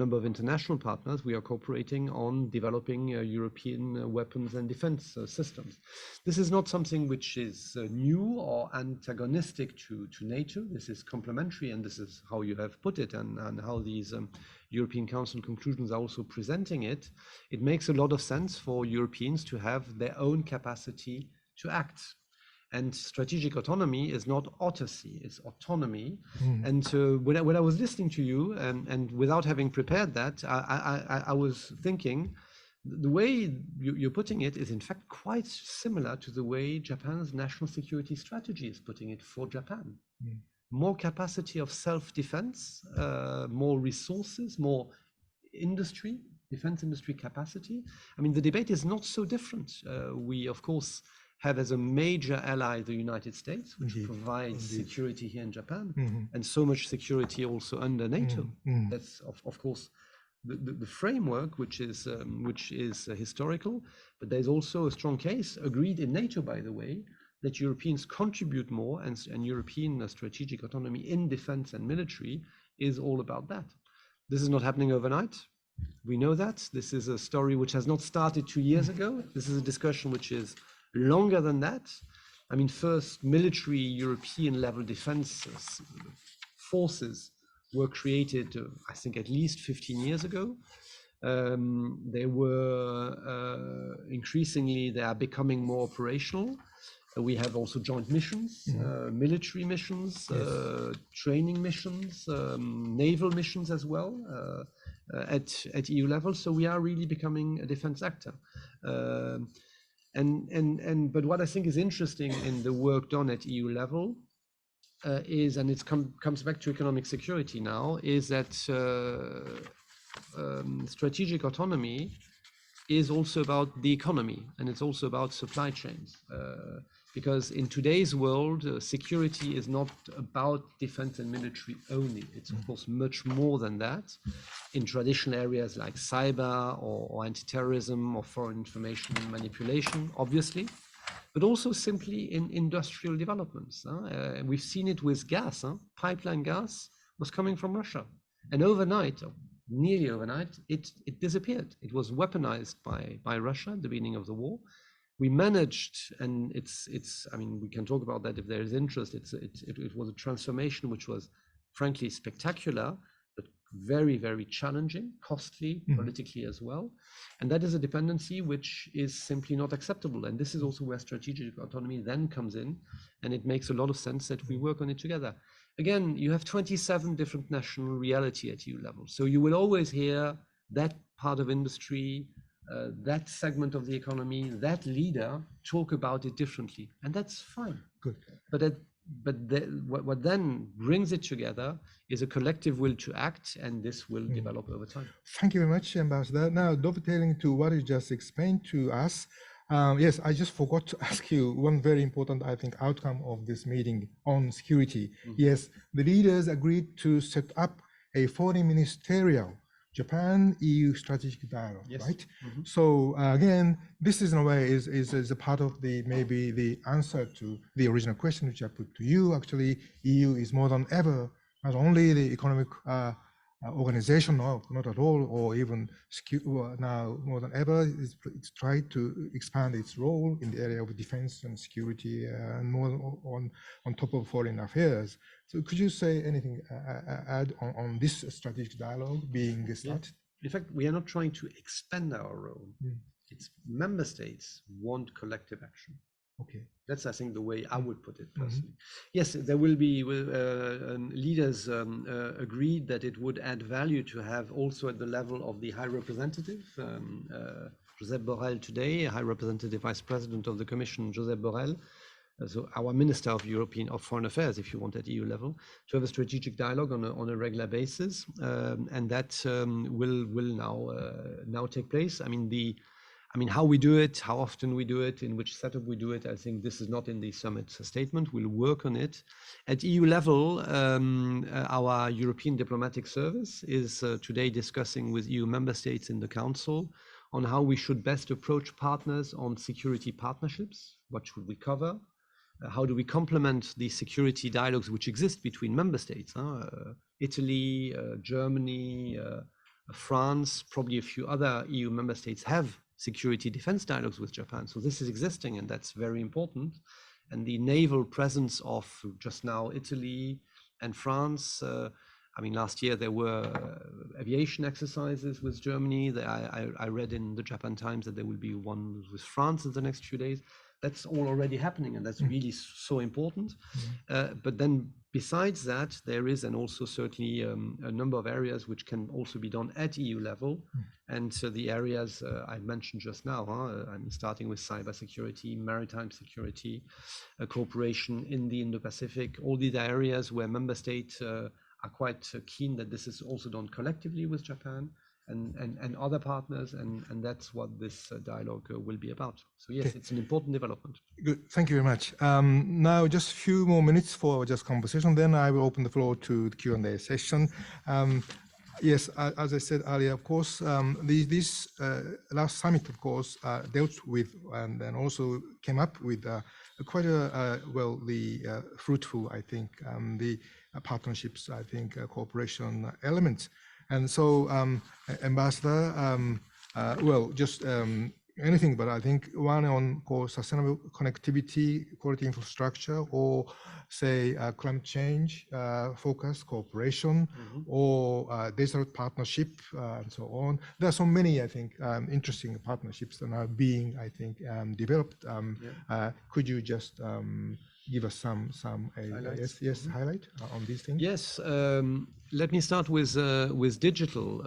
number of international partners. We are cooperating on developing European weapons and defense systems. This is not something which is new or antagonistic to NATO. This is complementary, and this is how you have put it, and how these European Council conclusions are also presenting it. It makes a lot of sense for Europeans to have their own capacity to act. And strategic autonomy is not autarcy, it's autonomy. And when I was listening to you, and without having prepared that, I was thinking, the way you're putting it is in fact quite similar to the way Japan's national security strategy is putting it for Japan. More capacity of self-defense, more resources, more industry, defense industry capacity. I mean, the debate is not so different. We, of course, have as a major ally the United States, which provides security here in Japan, and so much security also under NATO. That's, of course, the framework, which is historical, but there's also a strong case, agreed in NATO, by the way, that Europeans contribute more, and European strategic autonomy in defense and military is all about that. This is not happening overnight. We know that. This is a story which has not started 2 years ago. This is a discussion which is longer than that. I mean, first military European level defense forces were created, I think, at least 15 years ago. They were increasingly, they are becoming more operational. We have also joint missions, military missions, training missions, naval missions as well at EU level. So we are really becoming a defense actor. But what I think is interesting in the work done at EU level is, and it comes back to economic security now, is that strategic autonomy is also about the economy, and it's also about supply chains. because in today's world, security is not about defense and military only. It's of course much more than that in traditional areas like cyber or anti-terrorism or foreign information manipulation, obviously, but also simply in industrial developments. We've seen it with gas. Pipeline gas was coming from Russia, and overnight, or nearly overnight, it disappeared. It was weaponized by Russia at the beginning of the war. We managed, and I mean, we can talk about that if there is interest. It was a transformation which was frankly spectacular, but very, very challenging, costly, politically as well. And that is a dependency which is simply not acceptable. And this is also where strategic autonomy then comes in. And it makes a lot of sense that we work on it together. Again, you have 27 different national reality at EU level. So you will always hear that part of industry, that segment of the economy, that leader talk about it differently, and that's fine. Good. What then brings it together is a collective will to act, and this will develop over time. Thank you very much, Ambassador. Now, dovetailing to what you just explained to us, yes, I just forgot to ask you one very important, I think, outcome of this meeting on security. Yes, the leaders agreed to set up a foreign ministerial Japan-EU strategic dialogue, yes. right? So again, this is in a way is a part of maybe the answer to the original question which I put to you. Actually, EU is more than ever not only the economic organization, no, not at all, or even now more than ever, it's tried to expand its role in the area of defense and security, and more on top of foreign affairs. So could you say anything, add on this strategic dialogue being started? In fact, we are not trying to expand our role. It's member states want collective action. Okay. That's, I think, the way I would put it personally. Yes, there will be leaders agreed that it would add value to have also at the level of the High Representative, Josep Borrell today, High Representative Vice President of the Commission, Josep Borrell, so our Minister of Foreign Affairs, if you want, at EU level, to have a strategic dialogue on a regular basis, and that will now take place. I mean, how we do it, how often we do it, in which setup we do it, I think this is not in the summit statement. We'll work on it. At EU level, our European Diplomatic Service is today discussing with EU member states in the Council on how we should best approach partners on security partnerships. What should we cover? How do we complement the security dialogues which exist between member states? Italy, Germany, France, probably a few other EU member states have security defense dialogues with Japan. So this is existing, and that's very important. And the naval presence of just now Italy and France, I mean, last year there were aviation exercises with Germany. I read in the Japan Times that there will be one with France in the next few days. That's all already happening, and that's really so important. But then besides that, there is, and also certainly a number of areas which can also be done at EU level. And so the areas I mentioned just now, I'm starting with cybersecurity, maritime security, cooperation in the Indo-Pacific, all these areas where member states are quite keen that this is also done collectively with Japan and other partners, and that's what this dialogue will be about. So yes, it's an important development. Good, thank you very much. Now just a few more minutes for just conversation, then I will open the floor to the Q&A session. Yes, as I said earlier, of course, this last summit, of course, dealt with and then also came up with quite fruitful, I think, the partnerships, I think, cooperation elements. And so, Ambassador, just anything, but I think one on sustainable connectivity, quality infrastructure, or say climate change focused cooperation, or digital partnership, and so on. There are so many, I think, interesting partnerships that are being, I think, developed. Could you just give us some highlight on these things? Yes, let me start with digital.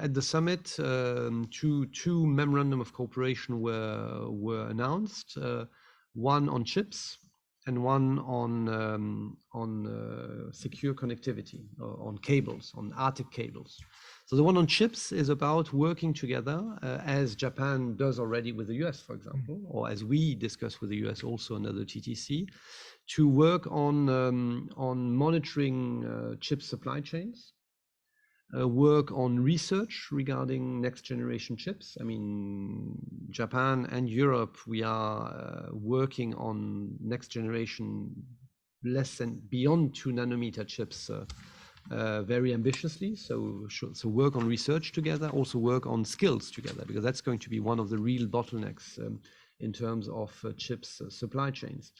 At the summit, two memorandum of cooperation were announced. One on chips and one on secure connectivity, on cables, on Arctic cables. So the one on chips is about working together, as Japan does already with the US, for example, or as we discuss with the US also under the TTC, to work on monitoring chip supply chains, work on research regarding next generation chips. I mean, Japan and Europe, we are working on next generation less than beyond 2 nanometer chips very ambitiously. So work on research together, also work on skills together, because that's going to be one of the real bottlenecks in terms of chips supply chains.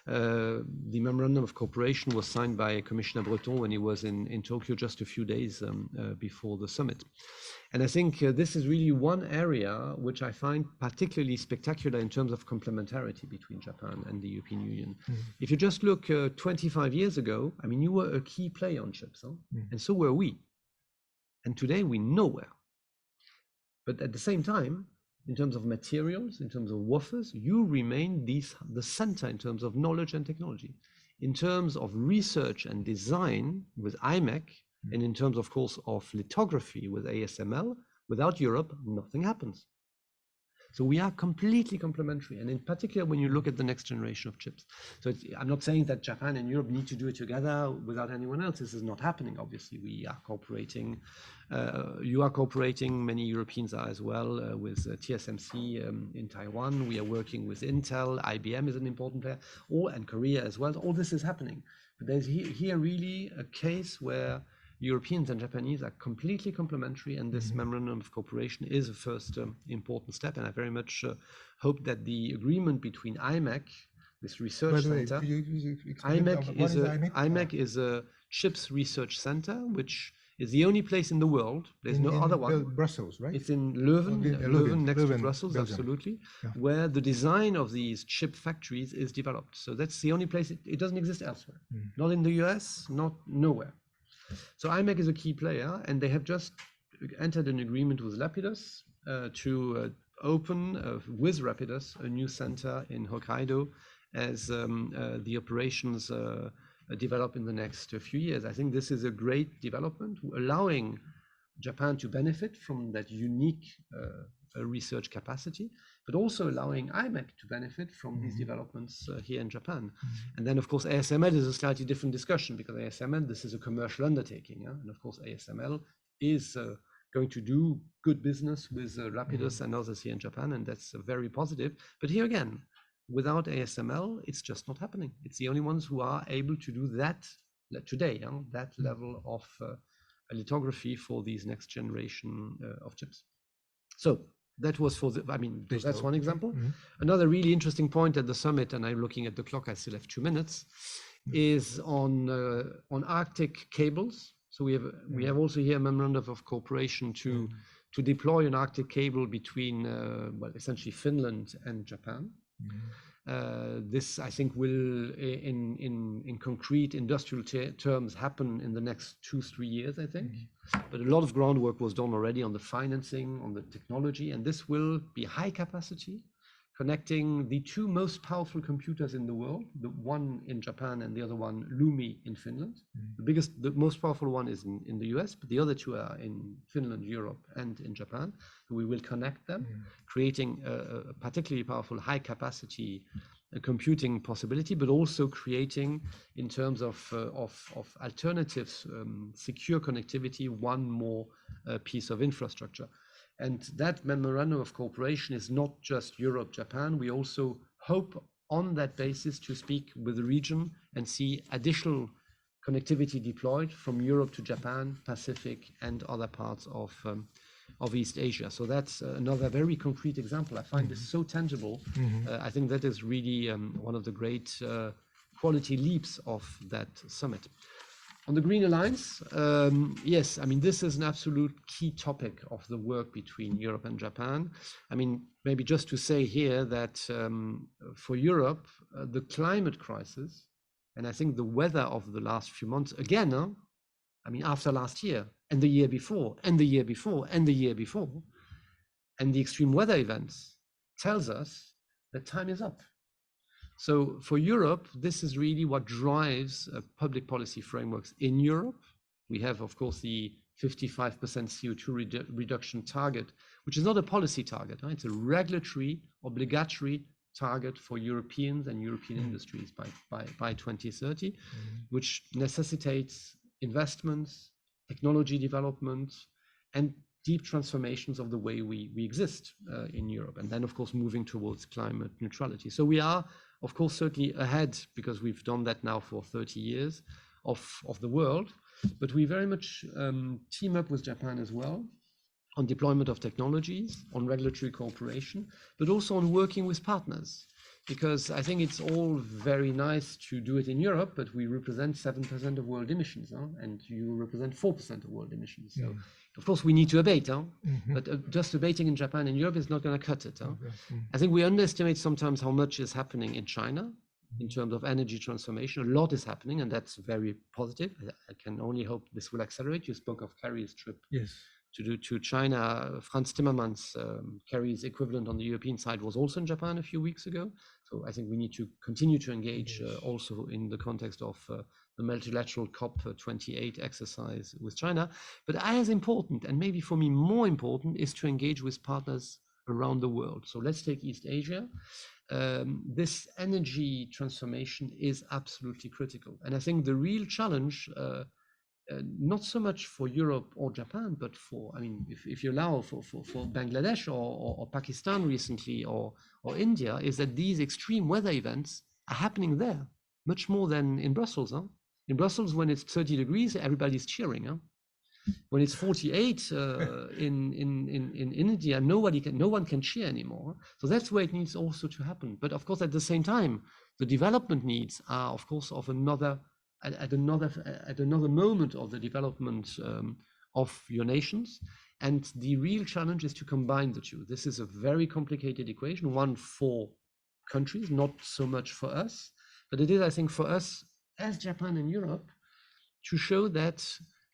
The memorandum of cooperation was signed by Commissioner Breton when he was in Tokyo just a few days before the summit. And I think this is really one area which I find particularly spectacular in terms of complementarity between Japan and the European Union. If you just look 25 years ago, I mean, you were a key player on chips, huh? And so were we. And today we're nowhere. But at the same time, in terms of materials, in terms of wafers, you remain the center in terms of knowledge and technology. In terms of research and design with IMEC, and in terms, of course, of lithography with ASML, without Europe, nothing happens. So we are completely complementary, and in particular, when you look at the next generation of chips. So I'm not saying that Japan and Europe need to do it together without anyone else. This is not happening, obviously. We are cooperating. You are cooperating, many Europeans are as well, with TSMC in Taiwan. We are working with Intel, IBM is an important player, and Korea as well. All this is happening. But there's here really a case where Europeans and Japanese are completely complementary, and this memorandum of cooperation is a first important step. And I very much hope that the agreement between IMEC, this research center, IMEC is a chips research center, which is the only place in the world. There's no other one. Brussels, right? It's in Leuven, next to Brussels, Belgium. absolutely, where the design of these chip factories is developed. So that's the only place. It doesn't exist elsewhere. Not in the US, not nowhere. So IMEC is a key player, and they have just entered an agreement with Lapidus to open with Rapidus a new center in Hokkaido as the operations develop in the next few years. I think this is a great development, allowing Japan to benefit from that unique research capacity, but also allowing IMEC to benefit from these developments here in Japan. And then, of course, ASML is a slightly different discussion, because ASML, this is a commercial undertaking. And of course, ASML is going to do good business with Rapidus and others here in Japan, and that's very positive. But here again, without ASML, it's just not happening. It's the only ones who are able to do that today, that level of lithography for these next generation of chips. So that was for the, I mean, that's one example. Another really interesting point at the summit, and I'm looking at the clock, I still have 2 minutes, is on Arctic cables. So we have also here a memorandum of cooperation to deploy an Arctic cable between, well, essentially Finland and Japan. This, I think, will, in concrete industrial terms, happen in the next 2-3 years, I think. But a lot of groundwork was done already on the financing, on the technology, and this will be high capacity, connecting the 2 most powerful computers in the world, the one in Japan and the other one, Lumi, in Finland. The most powerful one is in the US, but the other 2 are in Finland, Europe, and in Japan. We will connect them, creating a particularly powerful high capacity computing possibility, but also creating, in terms of alternatives, secure connectivity, one more piece of infrastructure. And that memorandum of cooperation is not just Europe, Japan. We also hope on that basis to speak with the region and see additional connectivity deployed from Europe to Japan, Pacific, and other parts of East Asia. So that's another very concrete example. I find this so tangible. I think that is really one of the great quality leaps of that summit. On the Green Alliance, yes, I mean, this is an absolute key topic of the work between Europe and Japan. I mean, maybe just to say here that for Europe, the climate crisis, and I think the weather of the last few months, again, I mean, after last year, and the year before, and the year before, and the year before, and the extreme weather events tells us that time is up. So for Europe, this is really what drives public policy frameworks in Europe. We have, of course, the 55% CO2 reduction target, which is not a policy target. It's a regulatory, obligatory target for Europeans and European industries by 2030, which necessitates investments, technology development, and deep transformations of the way we exist in Europe. And then, of course, moving towards climate neutrality. So we are, of course, certainly ahead, because we've done that now for 30 years of the world. But we very much team up with Japan as well on deployment of technologies, on regulatory cooperation, but also on working with partners. Because I think it's all very nice to do it in Europe, but we represent 7% of world emissions, and you represent 4% of world emissions. So, of course, we need to abate, but just abating in Japan and Europe is not going to cut it. I think we underestimate sometimes how much is happening in China in terms of energy transformation. A lot is happening, and that's very positive. I can only hope this will accelerate. You spoke of Kerry's trip to China. Franz Timmermans, Kerry's equivalent on the European side, was also in Japan a few weeks ago. So I think we need to continue to engage also in the context of the multilateral COP28 exercise with China. But as important, and maybe for me more important, is to engage with partners around the world. So let's take East Asia. This energy transformation is absolutely critical. And I think the real challenge, not so much for Europe or Japan, but for, I mean, if you allow for Bangladesh or Pakistan recently, or India, is that these extreme weather events are happening there much more than in Brussels. In Brussels, when it's 30 degrees, everybody's cheering. When it's 48 in India, no one can cheer anymore. So that's where it needs also to happen. But of course, at the same time, the development needs are, of course, of another moment of the development of your nations. And the real challenge is to combine the two. This is a very complicated equation, one for countries, not so much for us, but it is, I think, for us as Japan and Europe to show that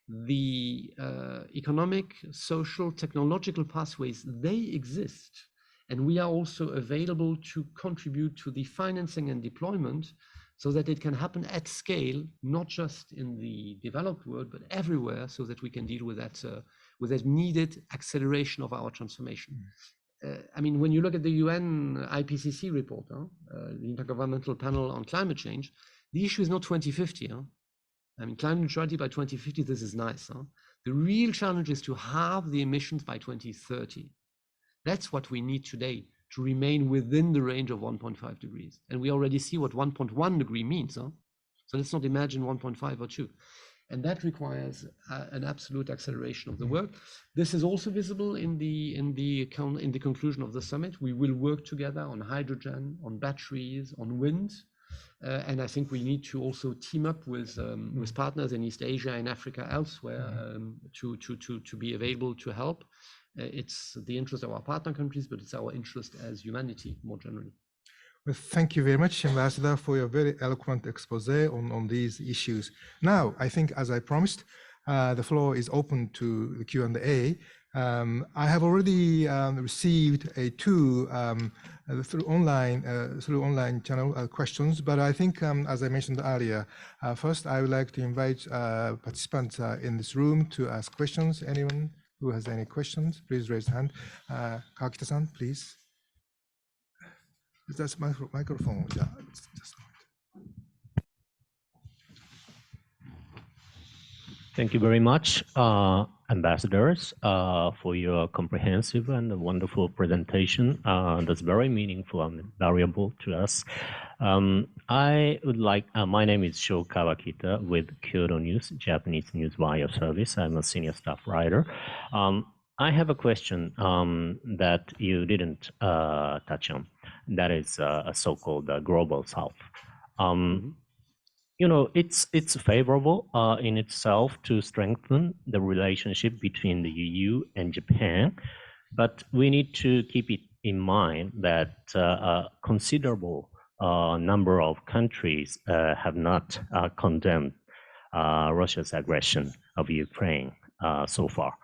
the economic, social, technological pathways, they exist. And we are also available to contribute to the financing and deployment so that it can happen at scale, not just in the developed world, but everywhere, so that we can deal with that needed acceleration of our transformation. I mean, when you look at the UN IPCC report, the Intergovernmental Panel on Climate Change, the issue is not 2050. I mean, climate neutrality by 2050, this is nice. The real challenge is to halve the emissions by 2030. That's what we need today to remain within the range of 1.5 degrees. And we already see what 1.1 degree means. So let's not imagine 1.5 or 2. And that requires an absolute acceleration of the work. This is also visible in the conclusion of the summit. We will work together on hydrogen, on batteries, on wind. And I think we need to also team up with partners in East Asia and Africa, elsewhere, to be available to help. It's the interest of our partner countries, but it's our interest as humanity more generally. Well, thank you very much, Ambassador, for your very eloquent expose on these issues. Now, I think, as I promised, the floor is open to the Q&A. I have already received two through online channel questions, but I think, as I mentioned earlier, first I would like to invite participants in this room to ask questions. Anyone who has any questions, please raise your hand. Kawakita-san, please. That's microphone. Yeah, just Thank you very much, ambassadors, for your comprehensive and wonderful presentation. That's very meaningful and valuable to us. I would like, my name is Sho Kawakita with Kyodo News, Japanese News Wire Service. I'm a senior staff writer. I have a question that you didn't touch on. That is a so-called Global South. You know, it's favorable in itself to strengthen the relationship between the EU and Japan, but we need to keep it in mind that a considerable number of countries have not condemned Russia's aggression of Ukraine so far.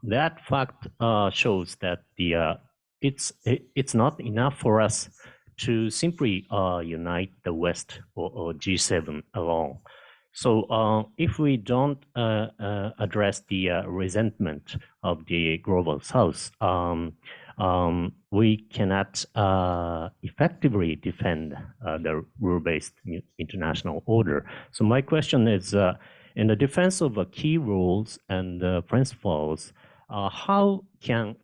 That fact shows that it's not enough for us to simply unite the West or G7 alone. So if we don't address the resentment of the global south, we cannot effectively defend the rule-based international order. So my question is, in the defense of key rules and principles, how can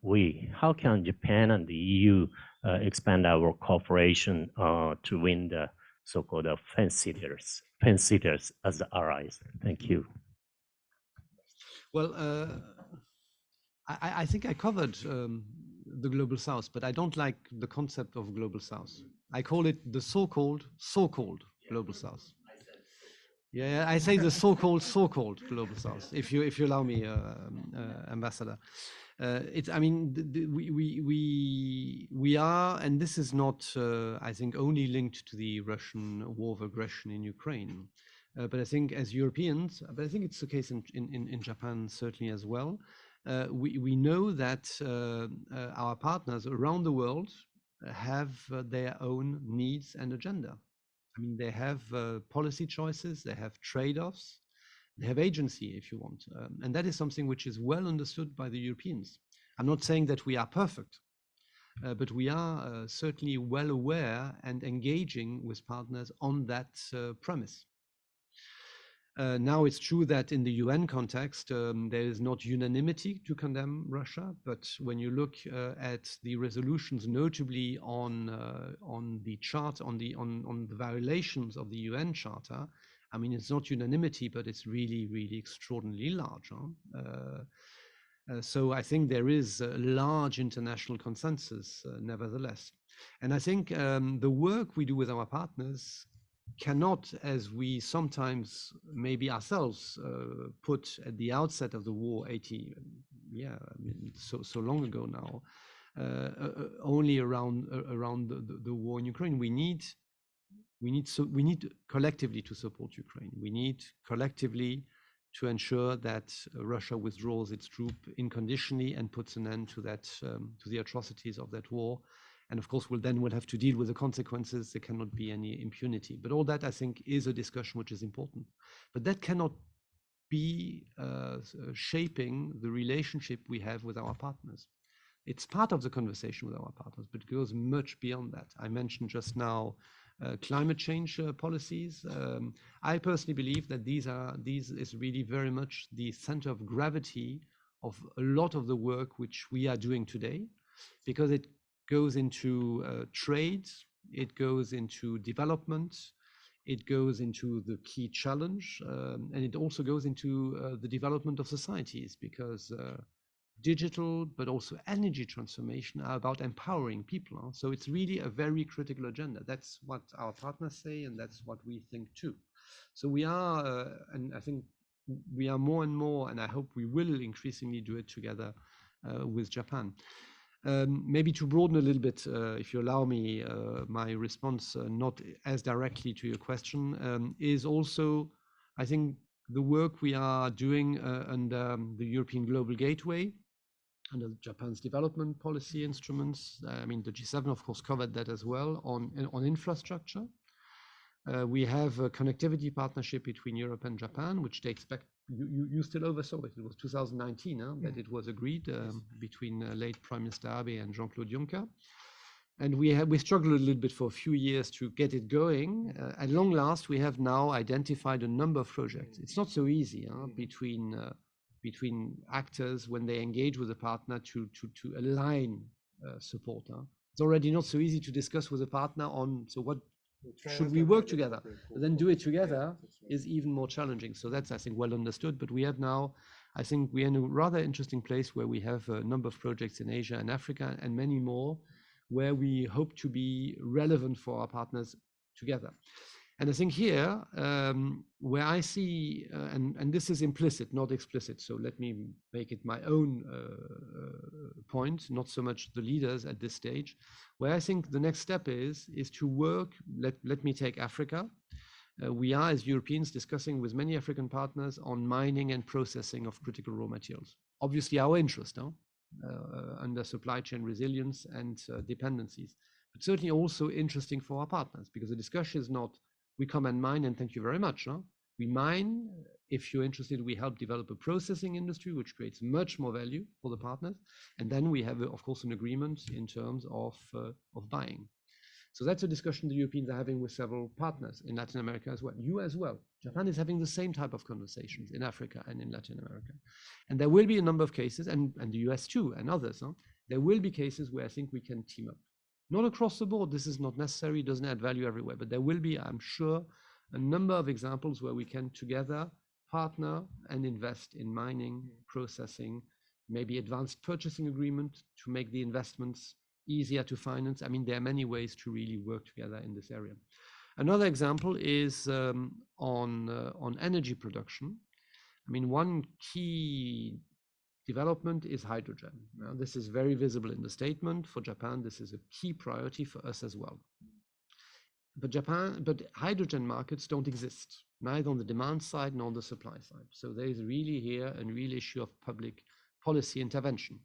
Japan and the EU expand our cooperation to win the so-called fence sitters as the allies? Thank you. Well, I think I covered the global south, but I don't like the concept of global south. I call it the so-called global south. Yeah, I say the so-called global south, if you allow me, Ambassador. I mean, we are, and this is not, I think, only linked to the Russian war of aggression in Ukraine, but I think as Europeans, but I think it's the case in Japan certainly as well. We know that our partners around the world have their own needs and agenda. I mean, they have policy choices, they have trade-offs, they have agency, if you want. And that is something which is well understood by the Europeans. I'm not saying that we are perfect, but we are certainly well aware and engaging with partners on that premise. Now, it's true that in the UN context, there is not unanimity to condemn Russia, but when you look at the resolutions, notably on the chart, on the violations of the UN Charter, I mean, it's not unanimity, but it's really, really extraordinarily large. So I think there is a large international consensus, nevertheless. And I think the work we do with our partners cannot, as we sometimes maybe ourselves put at the outset of the war 80, so long ago now, only around the war in Ukraine. We need collectively to support Ukraine. We need collectively to ensure that Russia withdraws its troops unconditionally and puts an end to that to the atrocities of that war. And of course, we'll have to deal with the consequences. There cannot be any impunity. But all that, I think, is a discussion which is important. But that cannot be shaping the relationship we have with our partners. It's part of the conversation with our partners, but it goes much beyond that. I mentioned just now climate change policies. I personally believe that these is really very much the center of gravity of a lot of the work which we are doing today, because it goes into trade, it goes into development, it goes into the key challenge, and it also goes into the development of societies, because digital but also energy transformation are about empowering people. So it's really a very critical agenda. That's what our partners say, and that's what we think too. So we are, and I think we are more and more, and I hope we will increasingly do it together with Japan. Maybe to broaden a little bit, if you allow me, my response, not as directly to your question, is also, I think, the work we are doing under the European Global Gateway, under Japan's development policy instruments. I mean, the G7, of course, covered that as well on infrastructure. We have a connectivity partnership between Europe and Japan, which dates back. You still oversaw it. It was 2019 that it was agreed between late Prime Minister Abe and Jean-Claude Juncker. And we struggled a little bit for a few years to get it going. At long last, we have now identified a number of projects. It's not so easy between actors when they engage with a partner to align support. It's already not so easy to discuss with a partner on, so what should we work together? But then do it together is even more challenging. So that's, I think, well understood. But we have now, I think we're in a rather interesting place where we have a number of projects in Asia and Africa and many more where we hope to be relevant for our partners together. And I think here, where I see, and this is implicit, not explicit, so let me make it my own point, not so much the leaders at this stage, where I think the next step is to work, let me take Africa. We are, as Europeans, discussing with many African partners on mining and processing of critical raw materials. Obviously our interest under supply chain resilience and dependencies, but certainly also interesting for our partners, because the discussion is not, we come and mine and thank you very much. We mine. If you're interested, we help develop a processing industry, which creates much more value for the partners. And then we have, of course, an agreement in terms of buying. So that's a discussion the Europeans are having with several partners in Latin America as well. You as well. Japan is having the same type of conversations in Africa and in Latin America. And there will be a number of cases, and the US too, and others. There will be cases where I think we can team up. Not across the board. This is not necessary. It doesn't add value everywhere. But there will be, I'm sure, a number of examples where we can together partner and invest in mining, processing, maybe advanced purchasing agreement to make the investments easier to finance. I mean, there are many ways to really work together in this area. Another example is on energy production. I mean, one key development is hydrogen. Now, this is very visible in the statement. For Japan, this is a key priority for us as well. But hydrogen markets don't exist, neither on the demand side nor on the supply side. So there is really here a real issue of public policy intervention.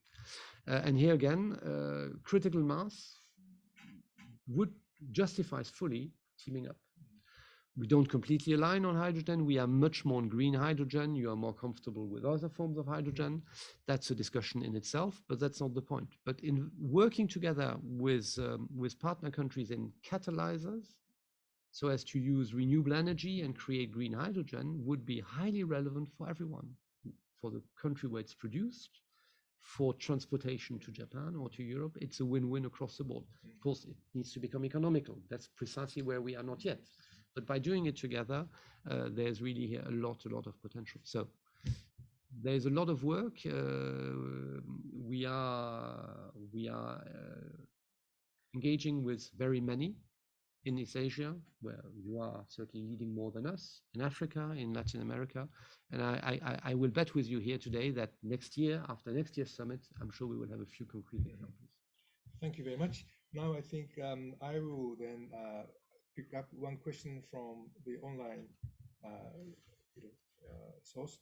And here again, critical mass justifies fully teaming up. We don't completely align on hydrogen. We are much more on green hydrogen. You are more comfortable with other forms of hydrogen. That's a discussion in itself, but that's not the point. But in working together with partner countries in catalyzers, so as to use renewable energy and create green hydrogen, would be highly relevant for everyone, for the country where it's produced, for transportation to Japan or to Europe. It's a win-win across the board. Of course, it needs to become economical. That's precisely where we are not yet. But by doing it together, there's really here a lot of potential. So there's a lot of work. We are engaging with very many in East Asia, where you are certainly leading more than us, in Africa, in Latin America. And I will bet with you here today that next year, after next year's summit, I'm sure we will have a few concrete examples. Thank you very much. Now I think I will then pick up one question from the online source.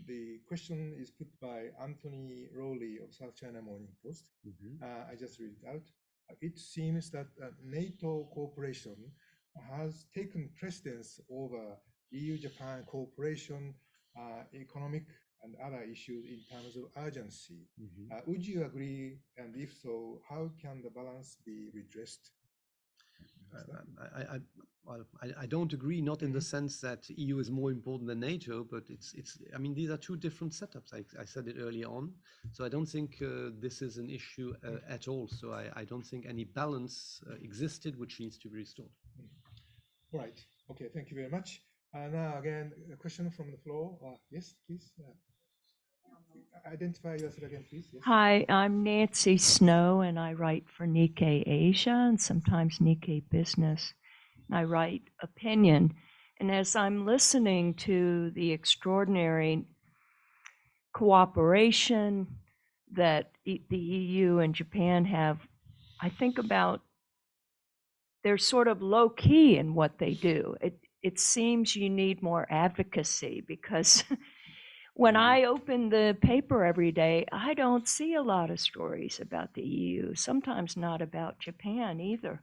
The question is put by Anthony Rowley of South China Morning Post. I just read it out. It seems that NATO cooperation has taken precedence over EU-Japan cooperation, economic and other issues in terms of urgency. Would you agree? And if so, how can the balance be redressed? I don't agree, not in the sense that EU is more important than NATO, but I mean, these are two different setups. I said it earlier on. So I don't think this is an issue at all. So I don't think any balance existed, which needs to be restored. Right. Okay. Thank you very much. Now again, a question from the floor. Yes, please. Identify yourself again, please. Yes. Hi, I'm Nancy Snow, and I write for Nikkei Asia and sometimes Nikkei Business. I write opinion. And as I'm listening to the extraordinary cooperation that the EU and Japan have, I think about they're sort of low key in what they do. It seems you need more advocacy, because when I open the paper every day, I don't see a lot of stories about the EU, sometimes not about Japan either.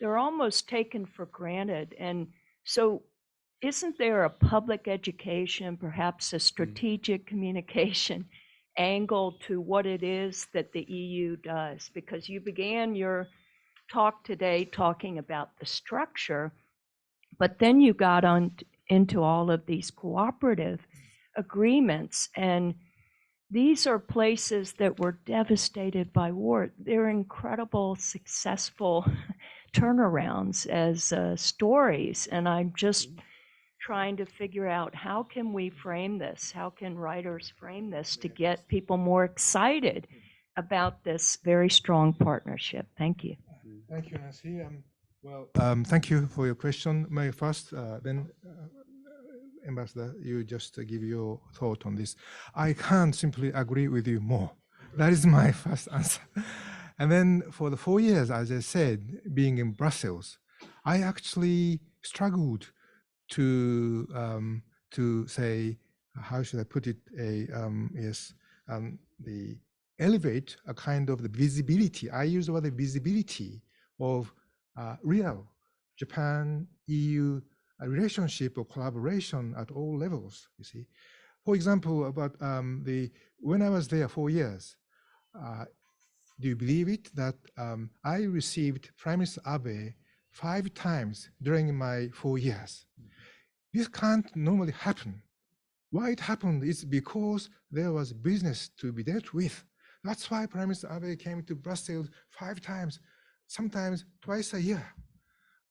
They're almost taken for granted. And so isn't there a public education, perhaps a strategic communication angle to what it is that the EU does? Because you began your talk today talking about the structure, but then you got on into all of these cooperative agreements, and these are places that were devastated by war. They're incredible, successful turnarounds as stories, and I'm just trying to figure out, how can we frame this? How can writers frame this to get people more excited about this very strong partnership? Thank you. Thank you, Nancy. Thank you for your question. May I first, then Ambassador, you just give your thought on this. I can't simply agree with you more. That is my first answer. And then for the 4 years, as I said, being in Brussels, I actually struggled to say, how should I put it, the elevate a kind of the visibility. I use the word visibility of real Japan EU a relationship or collaboration at all levels, you see. For example, about when I was there 4 years, do you believe it that I received Prime Minister Abe 5 times during my 4 years? This can't normally happen. Why it happened is because there was business to be dealt with. That's why Prime Minister Abe came to Brussels 5 times, sometimes twice a year.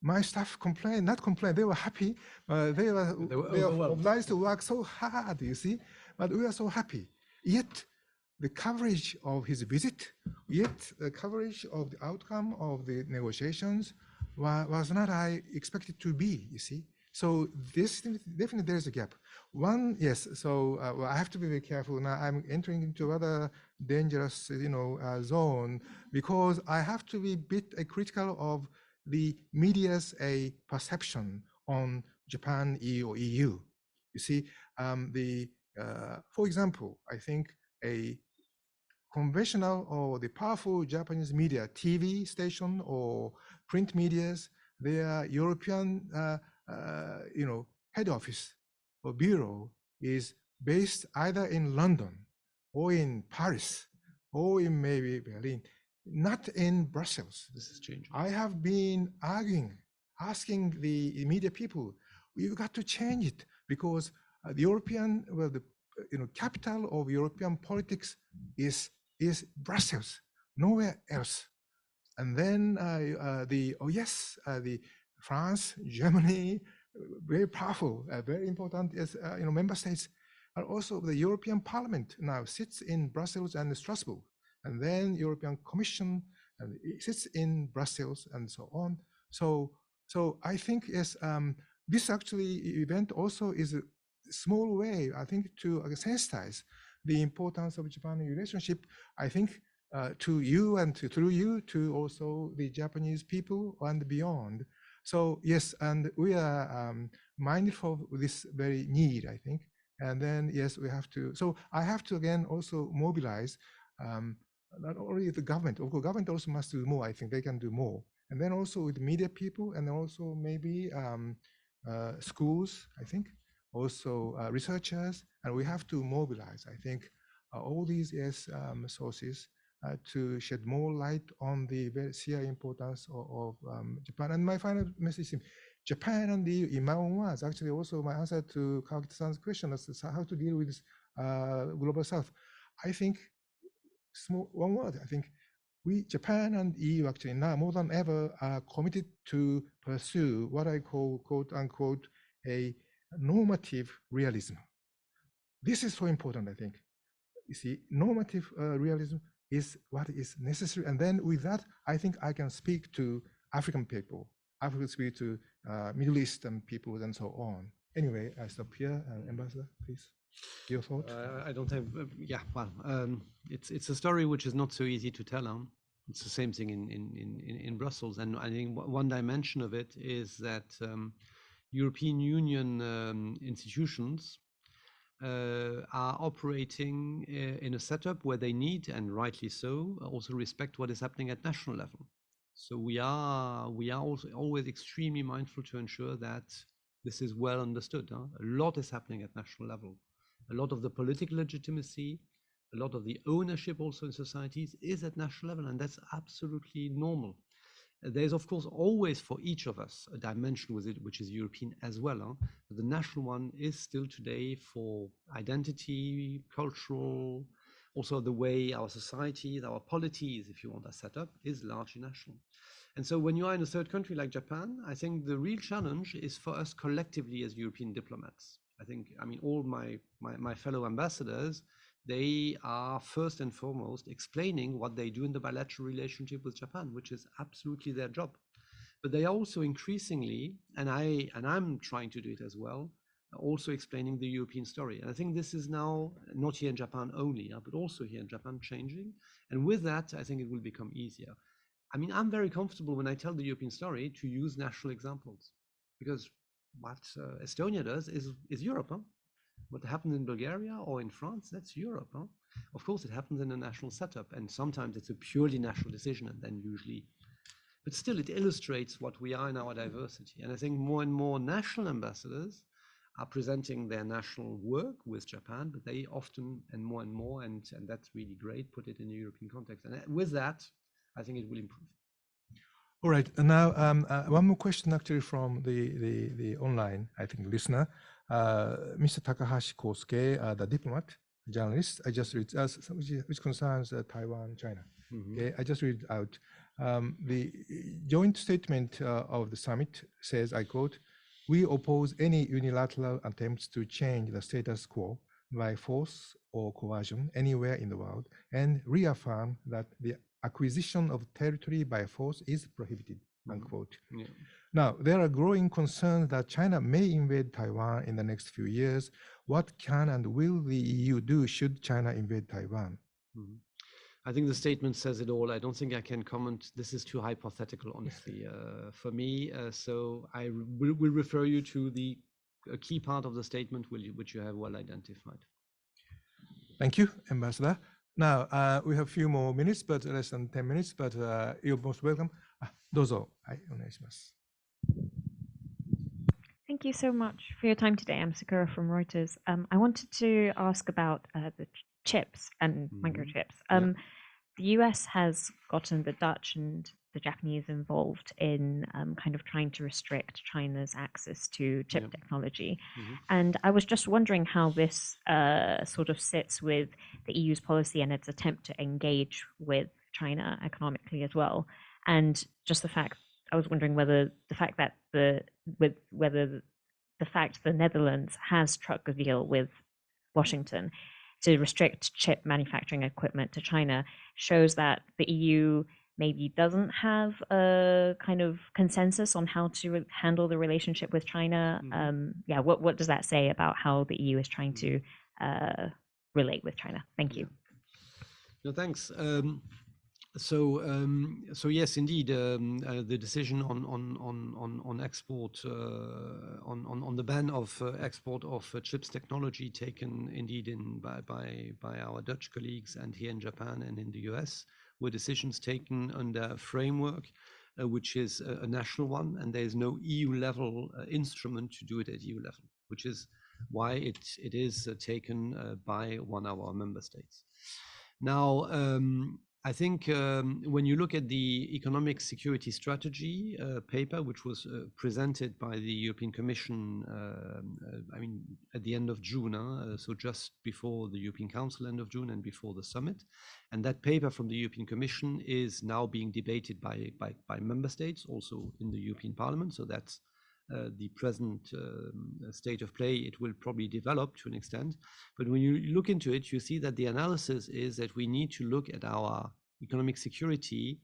My staff complained, not complained, they were happy. They were obliged to work so hard, you see, but we were so happy. Yet, the coverage of his visit, yet the coverage of the outcome of the negotiations was not I expected to be, you see. So this definitely there is a gap. One, yes, so I have to be very careful now. I'm entering into other dangerous, zone, because I have to be a bit critical of the media's perception on Japan, EU, or EU. You see, for example, I think a conventional or the powerful Japanese media, TV station or print medias, their European, head office or bureau is based either in London or in Paris or in maybe Berlin, not in Brussels. This is changing. I have been asking the media people, we've got to change it because the European, capital of European politics is Brussels, nowhere else. And then the France, Germany, very powerful, very important as member states, and also the European Parliament now sits in Brussels and Strasbourg, and then European Commission sits in Brussels and so on. So I think this actually event also is a small way, I think, to sensitize the importance of Japan relationship, I think, to you and through you to also the Japanese people and beyond. So yes, and we are mindful of this very need, I think. And then yes, we have to. So I have to again also mobilize not only the government. Of course, government also must do more. I think they can do more. And then also with media people, and also maybe schools. I think also researchers, and we have to mobilize. I think all these sources. To shed more light on the very serious importance of Japan. And my final message is Japan and the EU, in my own words, actually also my answer to Kawakita-san's question as to how to deal with this global south. I think, one word, I think Japan and EU actually now more than ever are committed to pursue what I call, quote unquote, a normative realism. This is so important, I think. You see, normative realism is what is necessary. And then with that, I think I can speak to African people. I will speak to Middle Eastern people and so on. Anyway, I stop here. Ambassador, please, your thought? I don't have, it's a story which is not so easy to tell. It's the same thing in Brussels. And I think one dimension of it is that European Union institutions are operating in a setup where they need, and rightly so, also respect what is happening at national level. So we are also always extremely mindful to ensure that this is well understood. A lot is happening at national level. A lot of the political legitimacy, a lot of the ownership also in societies is at national level, and that's absolutely normal. There's, of course, always for each of us a dimension with it, which is European as well. But the national one is still today for identity, cultural, also the way our societies, our polities, if you want, are set up, is largely national. And so when you are in a third country like Japan, I think the real challenge is for us collectively as European diplomats. I mean, all my fellow ambassadors, they are first and foremost explaining what they do in the bilateral relationship with Japan, which is absolutely their job. But they are also increasingly, and I'm trying to do it as well, also explaining the European story. And I think this is now not here in Japan only, but also here in Japan changing. And with that, I think it will become easier. I mean, I'm very comfortable when I tell the European story to use national examples, because what Estonia does is Europe. What happens in Bulgaria or in France, that's Europe. Of course, it happens in a national setup, and sometimes it's a purely national decision, and then usually but still it illustrates what we are in our diversity. And I think more and more national ambassadors are presenting their national work with Japan, but they often and more, and that's really great, put it in a European context. And with that, I think it will improve. All right. And now, one more question actually from the online, I think, listener. Mr. Takahashi Kosuke, the diplomat, journalist, I just read, which concerns Taiwan, China. Okay, I just read out. The joint statement of the summit says, I quote, "We oppose any unilateral attempts to change the status quo by force or coercion anywhere in the world, and reaffirm that the acquisition of territory by force is prohibited," unquote. Yeah. Now, there are growing concerns that China may invade Taiwan in the next few years. What can and will the EU do should China invade Taiwan? I think the statement says it all. I don't think I can comment. This is too hypothetical, honestly, for me. So I will refer you to the key part of the statement which you have well identified. Thank you, Ambassador. Now, we have a few more minutes, but less than 10 minutes, but you're most welcome. どうぞ、はい、お願いします。Thank you so much for your time today. I'm Sakura from Reuters. I wanted to ask about the chips and microchips. The US has gotten the Dutch and the Japanese involved in kind of trying to restrict China's access to chip technology. And I was just wondering how this sort of sits with the EU's policy and its attempt to engage with China economically as well. And just the fact, I was wondering whether the fact that the Netherlands has struck a deal with Washington to restrict chip manufacturing equipment to China shows that the EU maybe doesn't have a kind of consensus on how to handle the relationship with China. What does that say about how the EU is trying to relate with China? Thank you. No, thanks. So yes, indeed, the decision on export, on the ban of export of chips technology taken indeed by our Dutch colleagues and here in Japan and in the US were decisions taken under a framework which is a national one, and there is no EU level instrument to do it at EU level, which is why it is taken by one of our member states. Now, I think when you look at the economic security strategy paper, which was presented by the European Commission, at the end of June, so just before the European Council end of June and before the summit, and that paper from the European Commission is now being debated by member states, also in the European Parliament. So that's the present state of play. It will probably develop to an extent, but when you look into it, you see that the analysis is that we need to look at our economic security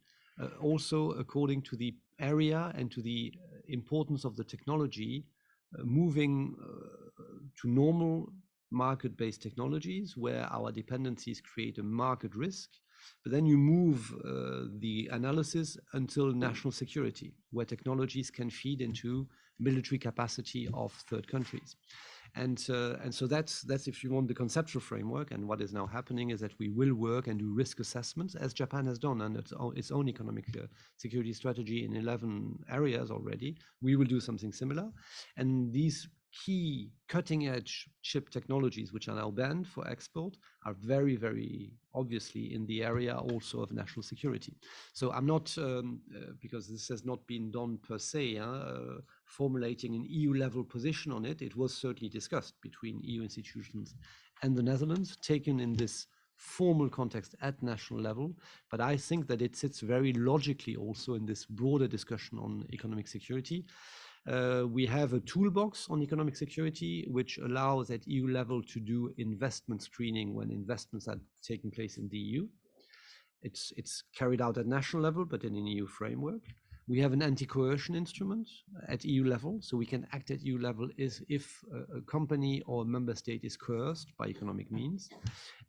also according to the area and to the importance of the technology, moving to normal market-based technologies where our dependencies create a market risk. But then you move the analysis until national security, where technologies can feed into military capacity of third countries. And so that's, if you want, the conceptual framework. And what is now happening is that we will work and do risk assessments, as Japan has done under its own economic security strategy in 11 areas already. We will do something similar. And these key cutting-edge chip technologies, which are now banned for export, are very, very obviously in the area also of national security. So I'm not, because this has not been done per se, formulating an EU-level position on it. It was certainly discussed between EU institutions and the Netherlands, taken in this formal context at national level. But I think that it sits very logically also in this broader discussion on economic security. We have a toolbox on economic security, which allows at EU level to do investment screening when investments are taking place in the EU. It's carried out at national level, but in an EU framework. We have an anti-coercion instrument at EU level, so we can act at EU level if a company or a member state is coerced by economic means.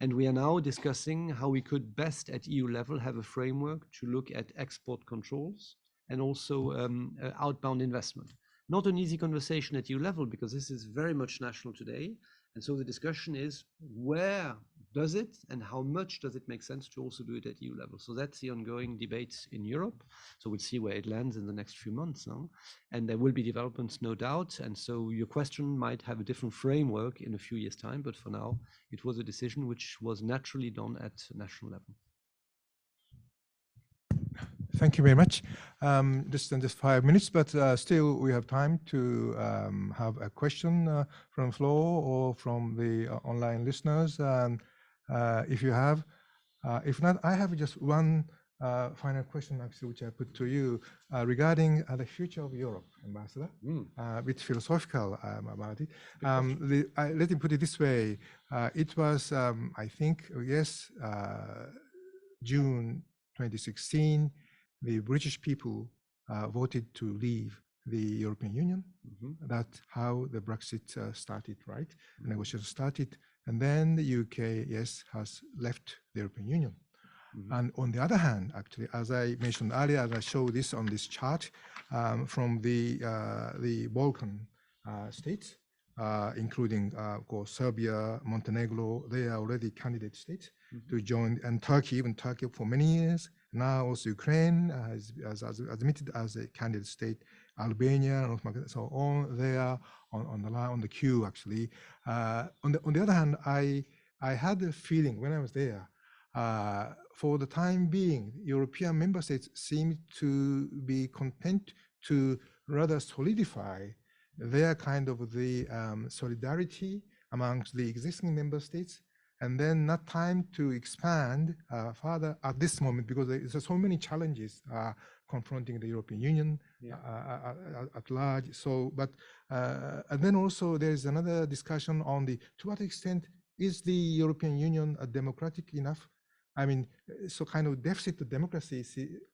And we are now discussing how we could best at EU level have a framework to look at export controls and also outbound investment. Not an easy conversation at EU level, because this is very much national today. And so the discussion is, where does it, and how much does it make sense to also do it at EU level? So that's the ongoing debate in Europe. So we'll see where it lands in the next few months, and there will be developments, no doubt. And so your question might have a different framework in a few years' time, but for now, it was a decision which was naturally done at national level. Thank you very much. Just 5 minutes, but still we have time to have a question from the floor or from the online listeners. If you have, if not, I have just one final question actually, which I put to you regarding the future of Europe, Ambassador. A bit philosophical about it. Let me put it this way. It was, I think, yes, June 2016, the British people voted to leave the European Union. That's how the Brexit started, right? The negotiations started. And then the UK, yes, has left the European Union. And on the other hand, actually, as I mentioned earlier, as I show this on this chart, from the Balkan states, including, of course, Serbia, Montenegro, they are already candidate states to join, and Turkey, even Turkey for many years. Now also Ukraine has admitted as a candidate state, Albania, North Macedonia, so on. They are on the line, on the queue actually. On the other hand, I had a feeling when I was there, for the time being, European member states seem to be content to rather solidify their kind of the solidarity amongst the existing member states, and then not time to expand further at this moment, because there are so many challenges confronting the European Union at large. So, but and then also there is another discussion on to what extent is the European Union democratic enough? I mean, so kind of deficit of democracy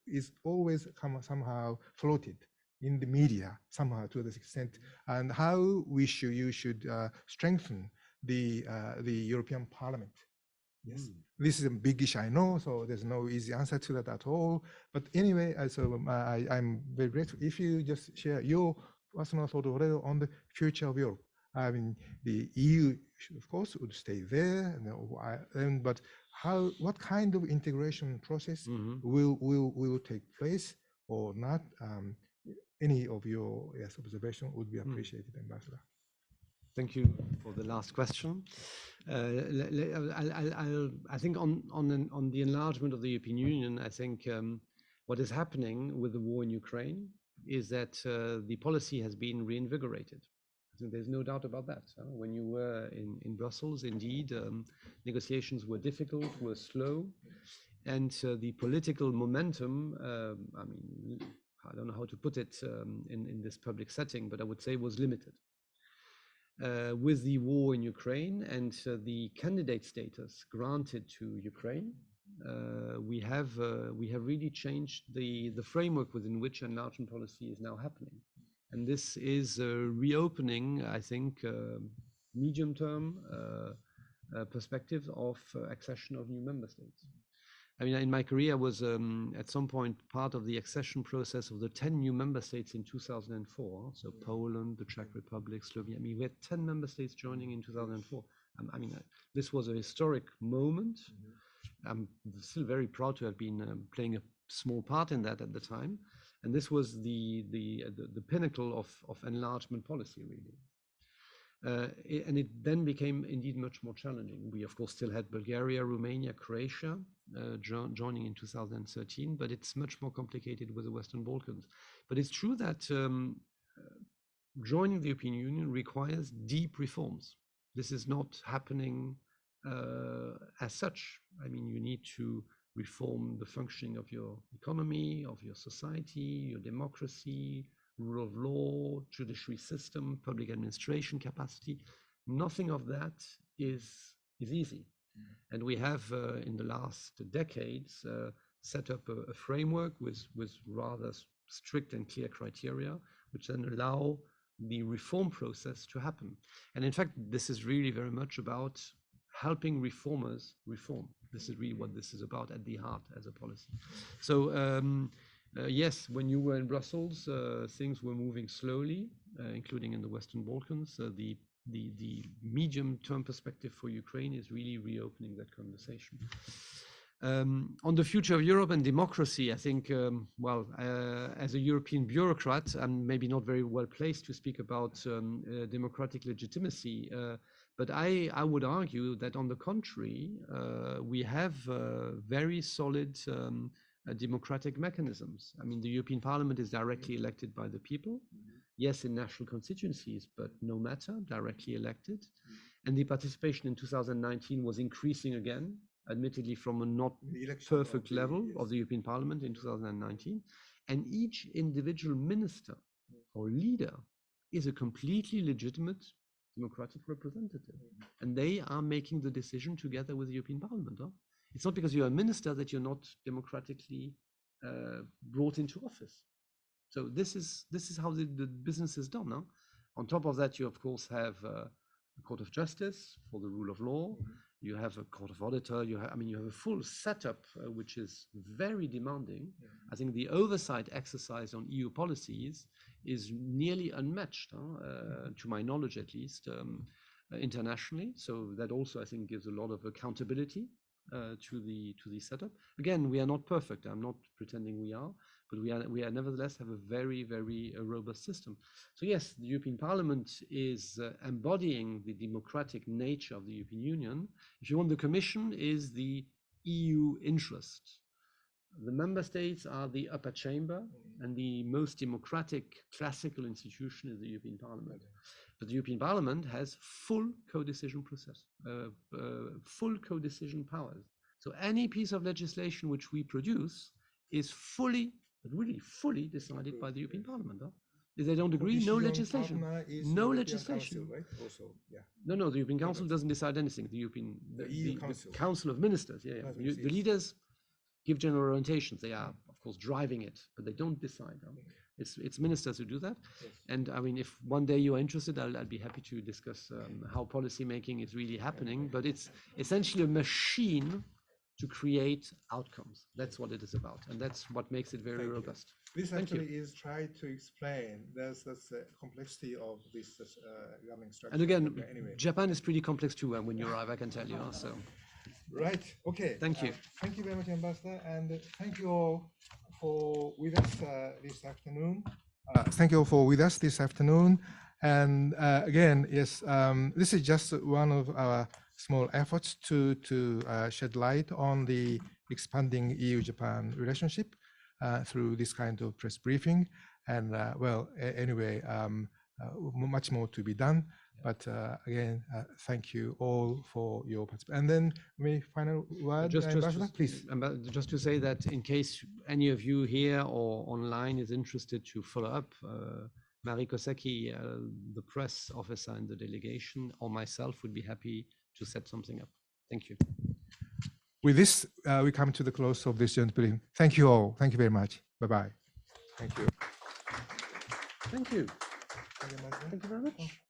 is always somehow floated in the media somehow to this extent, and how you should strengthen the European Parliament. Yes, this is a big issue, I know, so there's no easy answer to that at all. But anyway, I'm very grateful if you just share your personal thought on the future of Europe. I mean, the EU, of course, would stay there, but what kind of integration process will take place or not? Any of your observation would be appreciated, Ambassador. Thank you for the last question. I think on the enlargement of the European Union, I think what is happening with the war in Ukraine is that the policy has been reinvigorated. I think there's no doubt about that. When you were in Brussels, indeed, negotiations were difficult, were slow, and the political momentum, I mean, I don't know how to put it in this public setting, but I would say was limited. With the war in Ukraine and the candidate status granted to Ukraine, we have really changed the framework within which enlargement policy is now happening. And this is reopening, I think, medium-term perspectives of accession of new member states. I mean, in my career, I was at some point part of the accession process of the 10 new member states in 2004. So Poland, the Czech Republic, Slovenia. I mean, we had 10 member states joining in 2004. I mean, this was a historic moment. I'm still very proud to have been playing a small part in that at the time. And this was the pinnacle of enlargement policy, really. And it then became indeed much more challenging. We, of course, still had Bulgaria, Romania, Croatia joining in 2013, but it's much more complicated with the Western Balkans. But it's true that joining the European Union requires deep reforms. This is not happening as such. I mean, you need to reform the functioning of your economy, of your society, your democracy, rule of law, judiciary system, public administration capacity. Nothing of that is easy. And we have, in the last decades, set up a framework with rather strict and clear criteria, which then allow the reform process to happen. And in fact, this is really very much about helping reformers reform. This is really what this is about at the heart as a policy. So yes, when you were in Brussels, things were moving slowly, including in the Western Balkans. The the medium-term perspective for Ukraine is really reopening that conversation. On the future of Europe and democracy, I think, as a European bureaucrat, I'm maybe not very well placed to speak about democratic legitimacy, but I would argue that on the contrary, we have very solid democratic mechanisms. I mean, the European Parliament is directly elected by the people. Yes, in national constituencies, but no matter, directly elected. And the participation in 2019 was increasing again, admittedly from a not perfect level of the European Parliament in 2019. And each individual minister or leader is a completely legitimate democratic representative. And they are making the decision together with the European Parliament. Huh? It's not because you're a minister that you're not democratically brought into office. So this is how the business is done. Huh? On top of that, you of course have a Court of Justice for the rule of law. You have a Court of Auditor. You have a full setup which is very demanding. I think the oversight exercise on EU policies is nearly unmatched, to my knowledge at least, internationally. So that also I think gives a lot of accountability to the setup. Again, we are not perfect. I'm not pretending we are, but we are nevertheless have a very, very robust system. So yes, the European Parliament is embodying the democratic nature of the European Union. If you want, the Commission is the EU interest. The member states are the upper chamber, and the most democratic classical institution is the European Parliament. But the European Parliament has full co-decision process, full co-decision powers. So any piece of legislation which we produce is fully, really fully decided by the European Parliament. Huh? If they don't agree, no legislation. No legislation. Council, right? Also, yeah. No, the European Council doesn't decide anything. The EU Council. The Council of Ministers, the leaders give general orientations. They are, of course, driving it, but they don't decide. Huh? It's ministers who do that. Yes. And I mean, if one day you are interested, I'll be happy to discuss how policy making is really happening. But it's essentially a machine to create outcomes. That's what it is about, and that's what makes it very robust. This actually is trying to explain there's this complexity of this governing structure. And again, anyway. Japan is pretty complex too when you arrive, I can tell you. So. Right. Okay. Thank you. Thank you very much, Ambassador, and thank you all for with us this afternoon. Thank you all for with us this afternoon. And again, yes, this is just one of our small efforts to shed light on the expanding EU-Japan relationship through this kind of press briefing. And anyway, much more to be done. But again, thank you all for your participation. And then, my final word, Ambassador, please. Just to say that in case any of you here or online is interested to follow up, Mari Koseki, the press officer in the delegation, or myself would be happy to set something up. Thank you. With this, we come to the close of this joint briefing. Thank you all. Thank you very much. Bye-bye. Thank you. Thank you. Thank you very much.